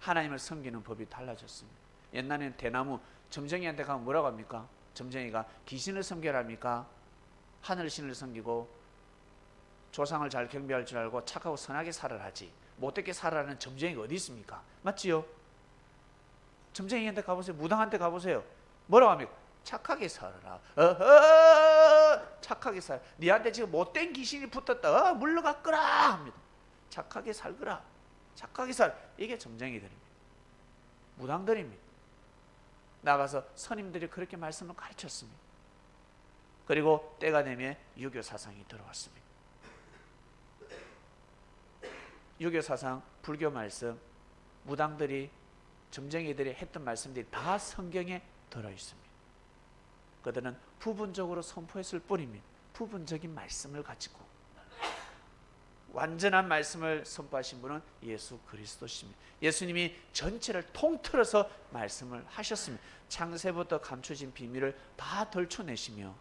[SPEAKER 2] 하나님을 섬기는 법이 달라졌습니다. 옛날에는 대나무, 점쟁이한테 가면 뭐라고 합니까? 점쟁이가 귀신을 섬겨라 합니까? 하늘신을 섬기고 조상을 잘 경배할 줄 알고 착하고 선하게 살아라 하지, 못되게 살아라는 점쟁이가 어디 있습니까? 맞지요? 점쟁이한테 가보세요. 무당한테 가보세요. 뭐라고 합니까? 착하게 살아라. 착하게 살아. 니한테 지금 못된 귀신이 붙었다. 물러갔거라 합니다. 착하게 살거라. 착하게 살. 이게 점쟁이들입니다. 무당들입니다. 나가서 스님들이 그렇게 말씀을 가르쳤습니다. 그리고 때가 되면 유교 사상이 들어왔습니다. 유교 사상, 불교 말씀, 무당들이, 점쟁이들이 했던 말씀들이 다 성경에 들어있습니다. 그들은 부분적으로 선포했을 뿐입니다. 부분적인 말씀을 가지고 완전한 말씀을 선포하신 분은 예수 그리스도십니다. 예수님이 전체를 통틀어서 말씀을 하셨습니다. 창세부터 감춰진 비밀을 다 덜쳐내시며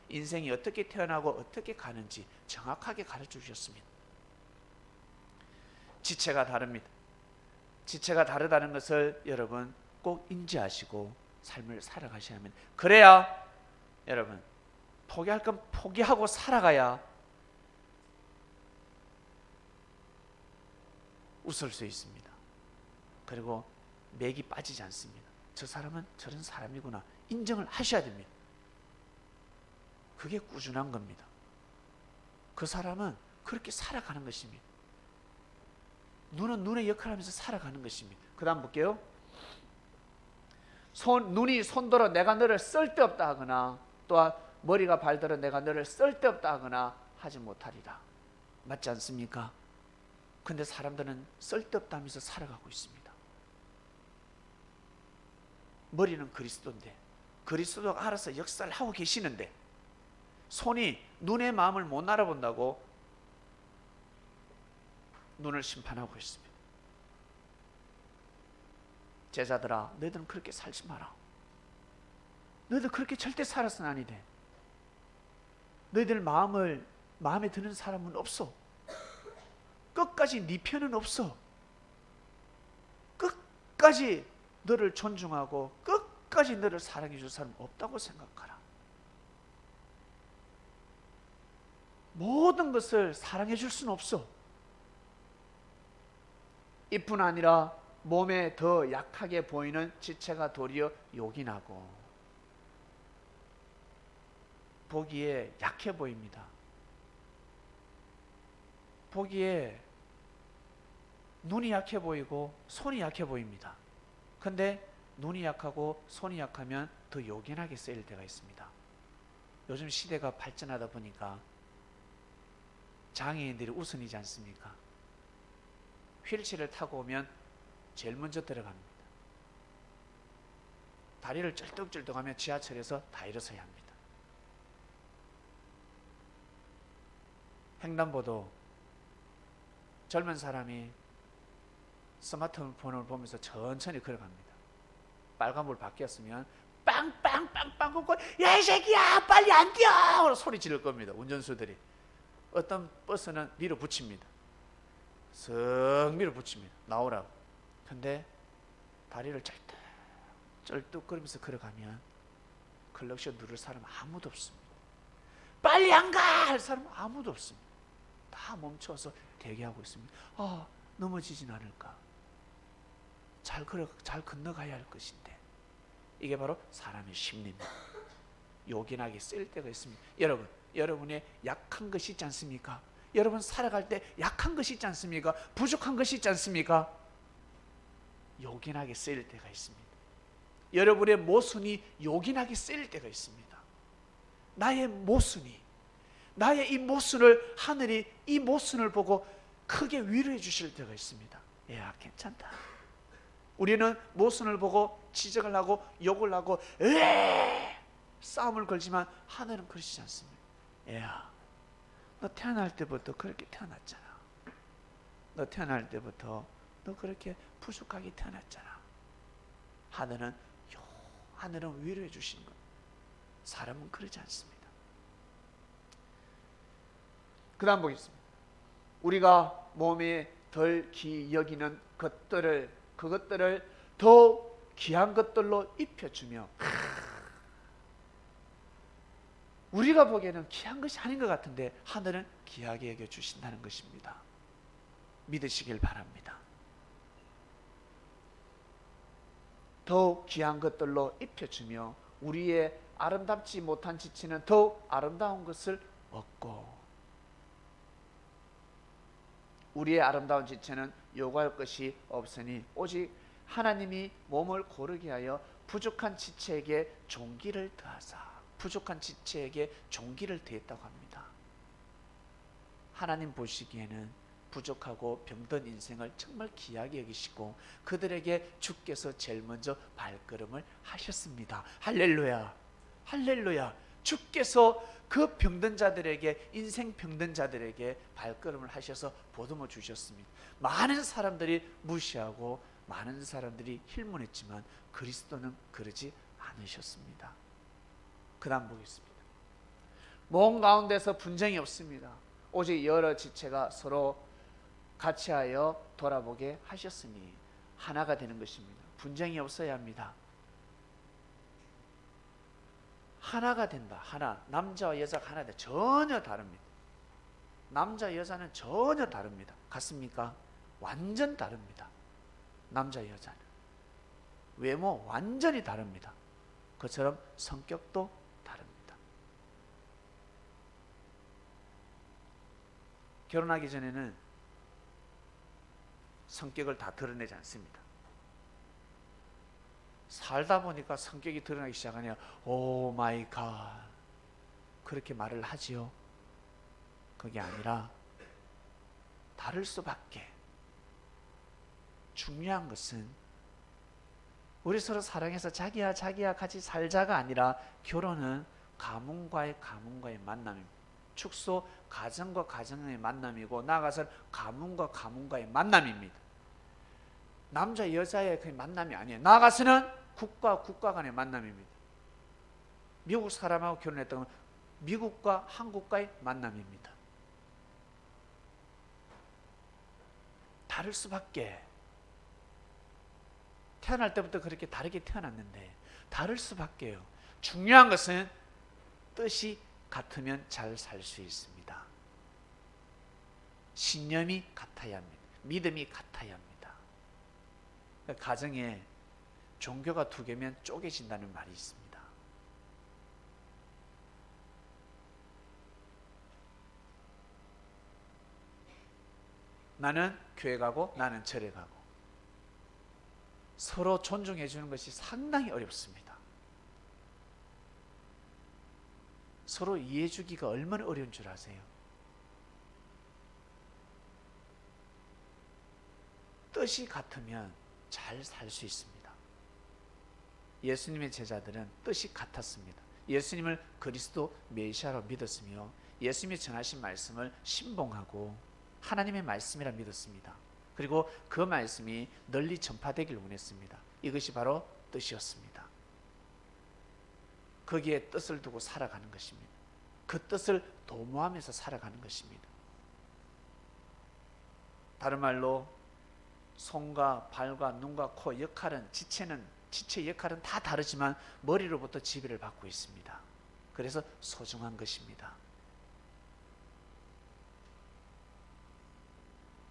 [SPEAKER 2] 인생이 어떻게 태어나고 어떻게 가는지 정확하게 가르쳐 주셨습니다. 지체가 다릅니다. 지체가 다르다는 것을 여러분 꼭 인지하시고 삶을 살아가셔야 합니다. 그래야 여러분 포기할 건 포기하고 살아가야 웃을 수 있습니다. 그리고 맥이 빠지지 않습니다. 저 사람은 저런 사람이구나 인정을 하셔야 됩니다. 그게 꾸준한 겁니다. 그 사람은 그렇게 살아가는 것입니다. 눈은 눈의 역할을 하면서 살아가는 것입니다. 그 다음 볼게요. 눈이 손들어 내가 너를 쓸데없다 하거나 또한 머리가 발들어 내가 너를 쓸데없다 하거나 하지 못하리라. 맞지 않습니까? 근데 사람들은 쓸데없다 하면서 살아가고 있습니다. 머리는 그리스도인데 그리스도가 알아서 역사를 하고 계시는데 손이 눈의 마음을 못 알아본다고 눈을 심판하고 있습니다. 제자들아 너희들은 그렇게 살지 마라. 너희들 그렇게 절대 살아서는 아니 돼. 너희들 마음에 드는 사람은 없어. 끝까지 네 편은 없어. 끝까지 너를 존중하고 끝까지 너를 사랑해 줄 사람 없다고 생각하라. 모든 것을 사랑해 줄 수는 없어. 이뿐 아니라 몸에 더 약하게 보이는 지체가 도리어 요긴하고 보기에 약해 보입니다. 보기에 눈이 약해 보이고 손이 약해 보입니다. 근데 눈이 약하고 손이 약하면 더 요긴하게 쓰일 때가 있습니다. 요즘 시대가 발전하다 보니까 장애인들이 우선이지 않습니까? 휠체어를 타고 오면 제일 먼저 들어갑니다. 다리를 쩔뚝쩔뚝하며 지하철에서 다 일어서야 합니다. 횡단보도 젊은 사람이 스마트폰을 보면서 천천히 걸어갑니다. 빨간불 바뀌었으면 빵빵빵빵 걷고 야 이 새끼야 빨리 안 뛰어! 소리 지를 겁니다. 운전수들이. 어떤 버스는 밀어붙입니다. 쓱 밀어붙입니다. 나오라고. 근데 다리를 쩔뚝거리면서 걸어가면 클럭션 누를 사람 아무도 없습니다. 빨리 안 가! 할 사람 아무도 없습니다. 다 멈춰서 대기하고 있습니다. 넘어지진 않을까? 잘 건너가야 할 것인데. 이게 바로 사람의 심리입니다. 요긴하게 쓸 때가 있습니다. 여러분의 약한 것이 있지 않습니까? 여러분 살아갈 때 약한 것이 있지 않습니까? 부족한 것이 있지 않습니까? 요긴하게 쓰일 때가 있습니다. 여러분의 모순이 요긴하게 쓰일 때가 있습니다. 나의 모순이, 나의 이 모순을 하늘이 이 모순을 보고 크게 위로해 주실 때가 있습니다. 야, 괜찮다. 우리는 모순을 보고 지적을 하고 욕을 하고 싸움을 걸지만 하늘은 그러시지 않습니다. 야, 너 태어날 때부터 그렇게 태어났잖아. 너 태어날 때부터 너 그렇게 부족하게 태어났잖아. 하늘은 위로해 주시는 것. 사람은 그러지 않습니다. 그 다음 보겠습니다. 우리가 몸에 덜 귀히 여기는 그것들을 더 귀한 것들로 입혀주며, 우리가 보기에는 귀한 것이 아닌 것 같은데 하늘은 귀하게 여겨주신다는 것입니다. 믿으시길 바랍니다. 더욱 귀한 것들로 입혀주며 우리의 아름답지 못한 지체는 더욱 아름다운 것을 얻고, 우리의 아름다운 지체는 요구할 것이 없으니 오직 하나님이 몸을 고르게 하여 부족한 지체에게 종기를 더하사, 부족한 지체에게 종기를 더했다고 합니다. 하나님 보시기에는 부족하고 병든 인생을 정말 귀하게 여기시고 그들에게 주께서 제일 먼저 발걸음을 하셨습니다. 할렐루야, 할렐루야. 주께서 그 병든 자들에게, 인생 병든 자들에게 발걸음을 하셔서 보듬어 주셨습니다. 많은 사람들이 무시하고 많은 사람들이 힐문했지만 그리스도는 그러지 않으셨습니다. 그 다음 보겠습니다. 몸 가운데서 분쟁이 없습니다. 오직 여러 지체가 서로 같이하여 돌아보게 하셨으니 하나가 되는 것입니다. 분쟁이 없어야 합니다. 하나가 된다. 하나. 남자와 여자가 하나 돼. 전혀 다릅니다. 남자 여자는 전혀 다릅니다. 같습니까? 완전 다릅니다. 남자 여자는 외모 완전히 다릅니다. 그처럼 성격도 다릅니다. 결혼하기 전에는 성격을 다 드러내지 않습니다. 살다 보니까 성격이 드러나기 시작하네요. 오 마이 갓, 그렇게 말을 하지요. 그게 아니라 다를 수밖에. 중요한 것은 우리 서로 사랑해서 자기야 같이 살자가 아니라 결혼은 가문과의 만남입니다. 축소 가정과 가정의 만남이고 나아가서 가문과 가문과의 만남입니다. 남자 여자의 그 만남이 아니에요. 나아가서는 국가 간의 만남입니다. 미국 사람하고 결혼했다면 미국과 한국과의 만남입니다. 다를 수밖에. 태어날 때부터 그렇게 다르게 태어났는데 다를 수밖에요. 중요한 것은 뜻이 같으면 잘 살 수 있습니다. 신념이 같아야 합니다. 믿음이 같아야 합니다. 가정에 종교가 두 개면 쪼개진다는 말이 있습니다. 나는 교회 가고 나는 절에 가고. 서로 존중해 주는 것이 상당히 어렵습니다. 서로 이해해 주기가 얼마나 어려운 줄 아세요? 뜻이 같으면 잘 살 수 있습니다. 예수님의 제자들은 뜻이 같았습니다. 예수님을 그리스도 메시아로 믿었으며 예수님이 전하신 말씀을 신봉하고 하나님의 말씀이라 믿었습니다. 그리고 그 말씀이 널리 전파되기를 원했습니다. 이것이 바로 뜻이었습니다. 거기에 뜻을 두고 살아가는 것입니다. 그 뜻을 도모하면서 살아가는 것입니다. 다른 말로 손과 발과 눈과 코 역할은 지체 역할은 다 다르지만 머리로부터 지배를 받고 있습니다. 그래서 소중한 것입니다.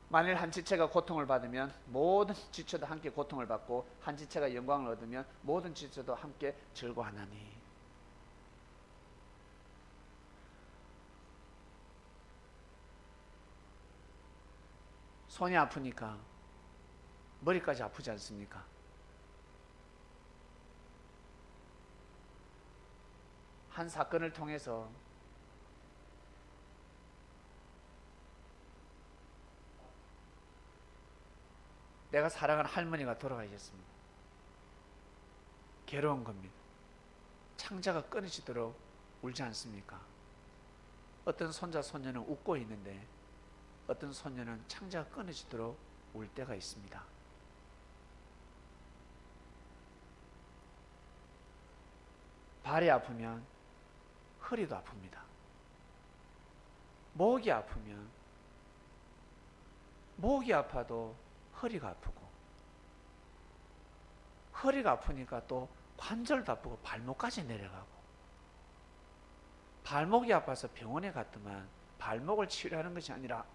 [SPEAKER 2] 만일 한 지체가 고통을 받으면 모든 지체도 함께 고통을 받고 한 지체가 영광을 얻으면 모든 지체도 함께 즐거워하나니. 손이 아프니까 머리까지 아프지 않습니까? 한 사건을 통해서 내가 사랑하는 할머니가 돌아가셨습니다. 괴로운 겁니다. 창자가 끊어지도록 울지 않습니까? 어떤 손자 손녀는 웃고 있는데 어떤 손녀는 창자가 끊어지도록 울 때가 있습니다. 발이 아프면 허리도 아픕니다. 목이 아프면 목이 아파도 허리가 아프고 허리가 아프니까 또 관절도 아프고 발목까지 내려가고 발목이 아파서 병원에 갔더만 발목을 치료하는 것이 아니라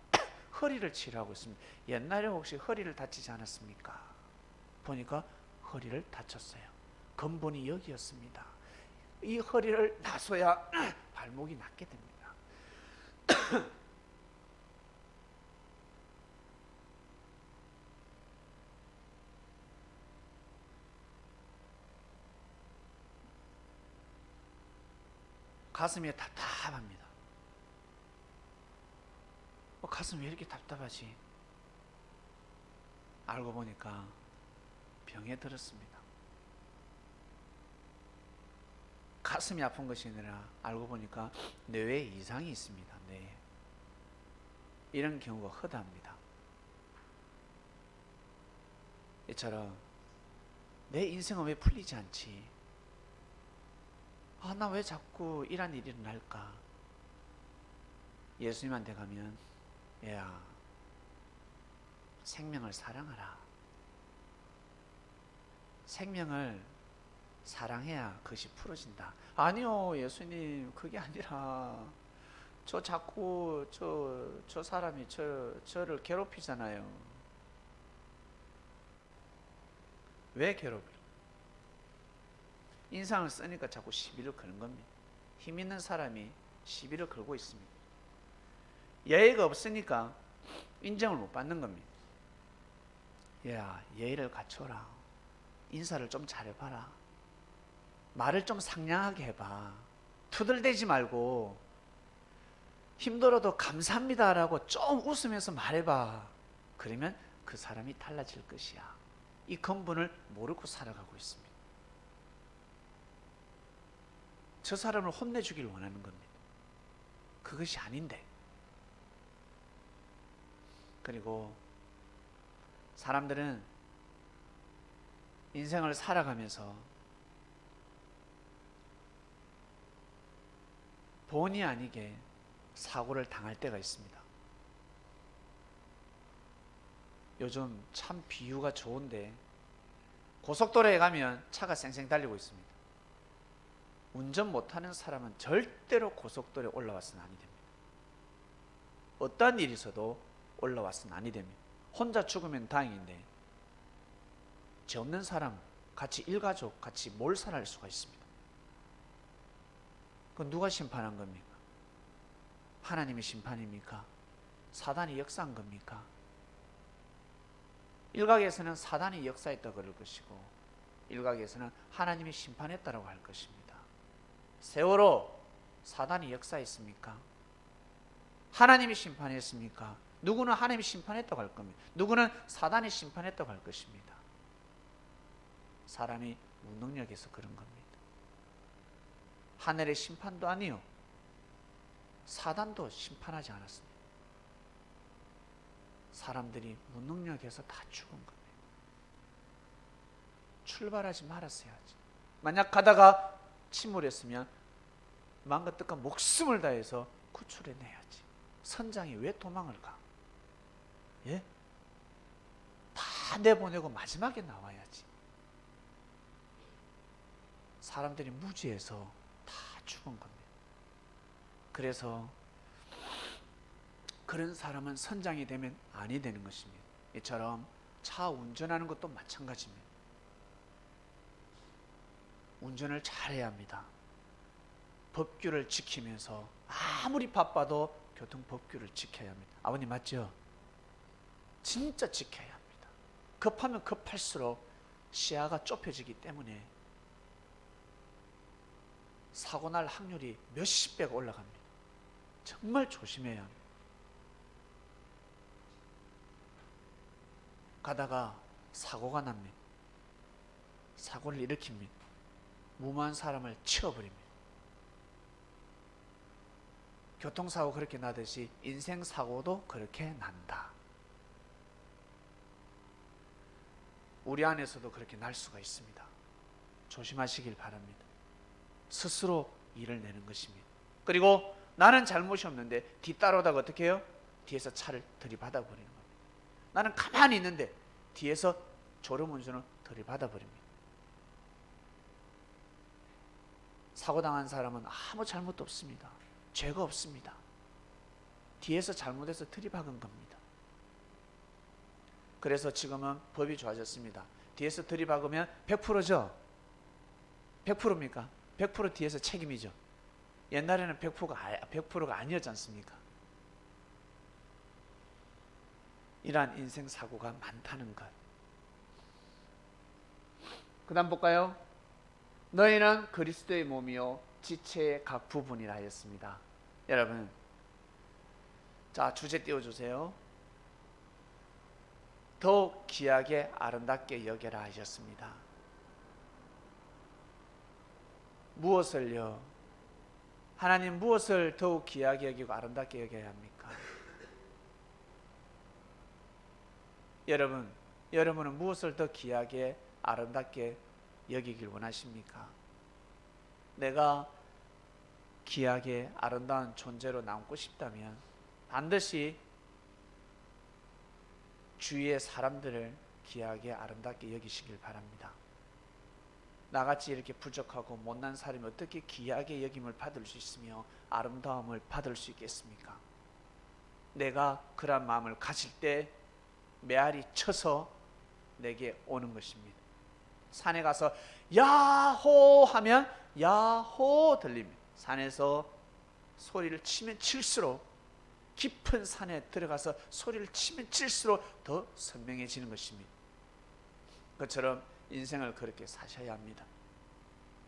[SPEAKER 2] 허리를 치료하고 있습니다. 옛날에 혹시 허리를 다치지 않았습니까? 보니까 허리를 다쳤어요. 근본이 여기였습니다. 이 허리를 놔서야 발목이 낫게 됩니다. 가슴이 답답합니다. 가슴이 왜 이렇게 답답하지? 알고 보니까 병에 들었습니다. 가슴이 아픈 것이 아니라 알고 보니까 뇌에 이상이 있습니다. 뇌에. 이런 경우가 허다합니다. 이처럼 내 인생은 왜 풀리지 않지? 나 왜 자꾸 이런 일이 일어날까? 예수님한테 가면 야, 생명을 사랑하라. 생명을 사랑해야 그것이 풀어진다. 아니요, 예수님, 그게 아니라 저 자꾸 저 사람이 저를 괴롭히잖아요. 왜 괴롭혀? 인상을 쓰니까 자꾸 시비를 거는 겁니다. 힘 있는 사람이 시비를 걸고 있습니다. 예의가 없으니까 인정을 못 받는 겁니다. 야, 예의를 갖춰라. 인사를 좀 잘해봐라. 말을 좀 상냥하게 해봐. 투덜대지 말고 힘들어도 감사합니다라고 좀 웃으면서 말해봐. 그러면 그 사람이 달라질 것이야. 이 근본을 모르고 살아가고 있습니다. 저 사람을 혼내주길 원하는 겁니다. 그것이 아닌데. 그리고 사람들은 인생을 살아가면서 본의 아니게 사고를 당할 때가 있습니다. 요즘 참 비유가 좋은데 고속도로에 가면 차가 쌩쌩 달리고 있습니다. 운전 못하는 사람은 절대로 고속도로에 올라와서는 아니 됩니다. 어떠한 일이 있어도 올라와서는 아니 됩니다. 혼자 죽으면 다행인데 죄 없는 사람, 같이 일가족 같이 몰살할 수가 있습니다. 그건 누가 심판한 겁니까? 하나님이 심판입니까? 사단이 역사한 겁니까? 일각에서는 사단이 역사했다 그럴 것이고 일각에서는 하나님이 심판했다라고 할 것입니다. 세월호 사단이 역사했습니까? 하나님이 심판했습니까? 누구는 하나님이 심판했다고 할 겁니다. 누구는 사단이 심판했다고 할 것입니다. 사람이 무능력해서 그런 겁니다. 하늘의 심판도 아니요, 사단도 심판하지 않았습니다. 사람들이 무능력해서 다 죽은 겁니다. 출발하지 말았어야지. 만약 가다가 침몰했으면 마음과 뜻과 목숨을 다해서 구출해내야지. 선장이 왜 도망을 가? 예? 다 내보내고 마지막에 나와야지. 사람들이 무지해서 다 죽은 겁니다. 그래서 그런 사람은 선장이 되면 아니 되는 것입니다. 이처럼 차 운전하는 것도 마찬가지입니다. 운전을 잘해야 합니다. 법규를 지키면서 아무리 바빠도 교통법규를 지켜야 합니다. 아버님 맞죠? 진짜 지켜야 합니다. 급하면 급할수록 시야가 좁혀지기 때문에 사고 날 확률이 몇십 배가 올라갑니다. 정말 조심해야 합니다. 가다가 사고가 납니다. 사고를 일으킵니다. 무모한 사람을 치워버립니다. 교통사고 그렇게 나듯이 인생사고도 그렇게 난다. 우리 안에서도 그렇게 날 수가 있습니다. 조심하시길 바랍니다. 스스로 일을 내는 것입니다. 그리고 나는 잘못이 없는데 뒤따라오다가 어떻게 해요? 뒤에서 차를 들이받아 버리는 겁니다. 나는 가만히 있는데 뒤에서 졸음운전을 들이받아 버립니다. 사고당한 사람은 아무 잘못도 없습니다. 죄가 없습니다. 뒤에서 잘못해서 들이박은 겁니다. 그래서 지금은 법이 좋아졌습니다. 뒤에서 들이박으면 100%죠? 100%입니까? 100% 뒤에서 책임이죠. 옛날에는 100%가 아니었지 않습니까? 이러한 인생 사고가 많다는 것. 그 다음 볼까요? 너희는 그리스도의 몸이요 지체의 각 부분이라 하였습니다. 여러분, 자 주제 띄워주세요. 더욱 귀하게 아름답게 여겨라 하셨습니다. 무엇을요? 하나님 무엇을 더욱 귀하게 여기고 아름답게 여겨야 합니까? 여러분은 무엇을 더 귀하게 아름답게 여기길 원하십니까? 내가 귀하게 아름다운 존재로 남고 싶다면 반드시 주위의 사람들을 귀하게 아름답게 여기시길 바랍니다. 나같이 이렇게 부족하고 못난 사람이 어떻게 귀하게 여김을 받을 수 있으며 아름다움을 받을 수 있겠습니까? 내가 그런 마음을 가질 때 메아리 쳐서 내게 오는 것입니다. 산에 가서 야호 하면 야호 들립니다. 산에서 소리를 치면 칠수록, 깊은 산에 들어가서 소리를 치면 칠수록 더 선명해지는 것입니다. 그처럼 인생을 그렇게 사셔야 합니다.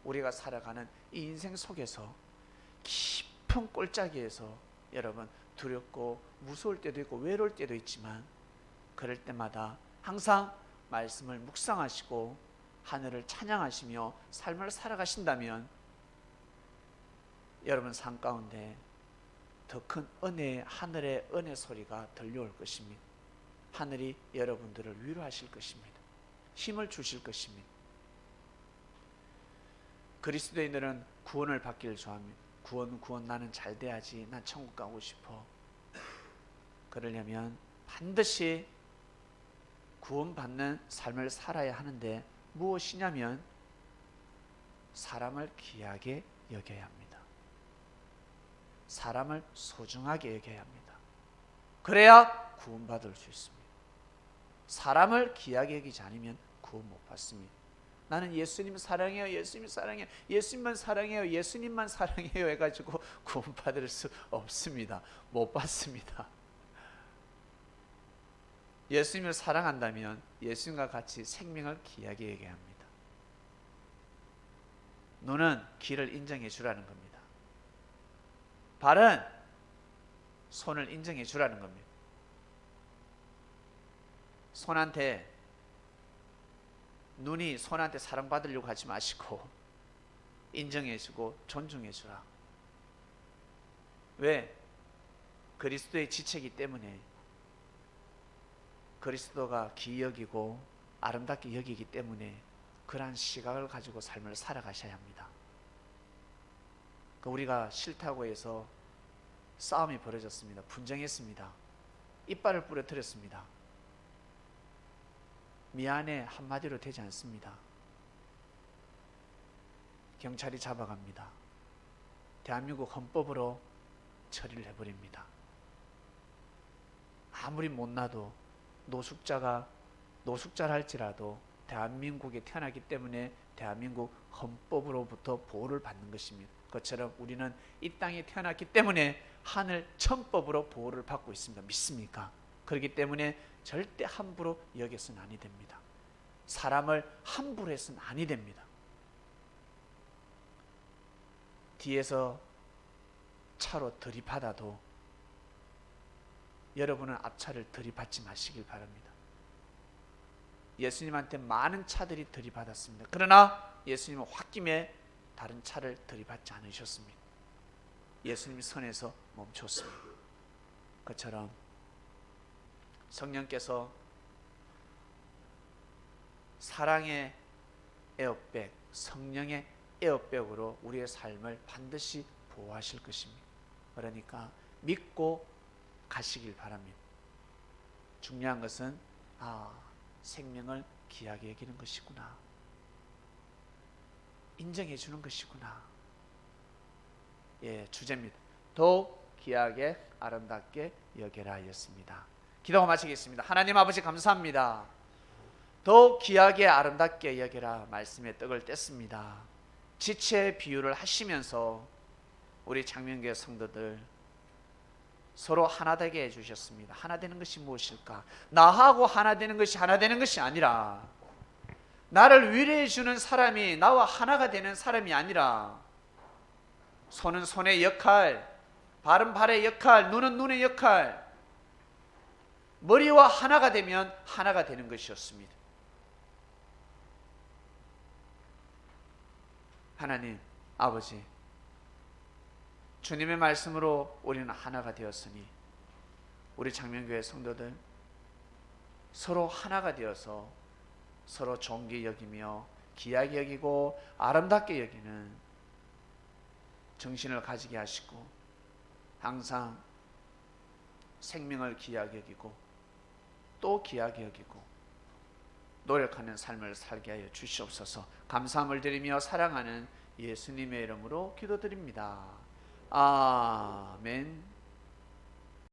[SPEAKER 2] 우리가 살아가는 이 인생 속에서 깊은 골짜기에서 여러분 두렵고 무서울 때도 있고 외로울 때도 있지만, 그럴 때마다 항상 말씀을 묵상하시고 하늘을 찬양하시며 삶을 살아가신다면 여러분 삶 가운데 더 큰 은혜의, 하늘의 은혜 소리가 들려올 것입니다. 하늘이 여러분들을 위로하실 것입니다. 힘을 주실 것입니다. 그리스도인들은 구원을 받기를 좋아합니다. 구원 나는 잘 돼야지, 난 천국 가고 싶어. 그러려면 반드시 구원받는 삶을 살아야 하는데, 무엇이냐면 사람을 귀하게 여겨야 합니다. 사람을 소중하게 여겨야 합니다. 그래야 구원받을 수 있습니다. 사람을 귀하게 여기지 않으면 구원 못 받습니다. 나는 예수님 사랑해요, 예수님 사랑해요, 예수님만 사랑해요, 예수님만 사랑해요 해가지고 구원받을 수 없습니다. 못 받습니다. 예수님을 사랑한다면 예수님과 같이 생명을 귀하게 여겨야 합니다. 눈은 귀를 인정해 주라는 겁니다. 발은 손을 인정해 주라는 겁니다. 눈이 손한테 사랑받으려고 하지 마시고 인정해 주고 존중해 주라. 왜? 그리스도의 지체이기 때문에, 그리스도가 귀히 여기고 아름답게 여기기 때문에 그러한 시각을 가지고 삶을 살아가셔야 합니다. 우리가 싫다고 해서 싸움이 벌어졌습니다. 분쟁했습니다. 이빨을 부러뜨렸습니다. 미안해 한마디로 되지 않습니다. 경찰이 잡아갑니다. 대한민국 헌법으로 처리를 해버립니다. 아무리 못나도 노숙자라 할지라도 대한민국에 태어나기 때문에 대한민국 헌법으로부터 보호를 받는 것입니다. 그것처럼 우리는 이 땅에 태어났기 때문에 하늘 천법으로 보호를 받고 있습니다. 믿습니까? 그렇기 때문에 절대 함부로 여겨서는 아니 됩니다. 사람을 함부로 해서는 아니 됩니다. 뒤에서 차로 들이받아도 여러분은 앞차를 들이받지 마시길 바랍니다. 예수님한테 많은 차들이 들이받았습니다. 그러나 예수님은 홧김에 다른 차를 들이받지 않으셨습니다. 예수님이 선에서 멈췄습니다. 그처럼 성령께서 사랑의 에어백, 성령의 에어백으로 우리의 삶을 반드시 보호하실 것입니다. 그러니까 믿고 가시길 바랍니다. 중요한 것은 생명을 귀하게 여기는 것이구나, 인정해 주는 것이구나. 주제입니다. 더욱 귀하게 아름답게 여겨라 하였습니다. 기도하고 마치겠습니다. 하나님 아버지 감사합니다. 더욱 귀하게 아름답게 여겨라 말씀의 떡을 뗐습니다. 지체 비유를 하시면서 우리 장명교회 성도들 서로 하나 되게 해주셨습니다. 하나 되는 것이 무엇일까? 나하고 하나 되는 것이 아니라, 나를 위로해 주는 사람이 나와 하나가 되는 사람이 아니라, 손은 손의 역할, 발은 발의 역할, 눈은 눈의 역할, 머리와 하나가 되면 하나가 되는 것이었습니다. 하나님 아버지, 주님의 말씀으로 우리는 하나가 되었으니 우리 장명교회 성도들 서로 하나가 되어서 서로 존귀 여기며 귀하게 여기고 아름답게 여기는 정신을 가지게 하시고, 항상 생명을 귀하게 여기고 또 귀하게 여기고 노력하는 삶을 살게 하여 주시옵소서. 감사함을 드리며 사랑하는 예수님의 이름으로 기도드립니다. 아멘.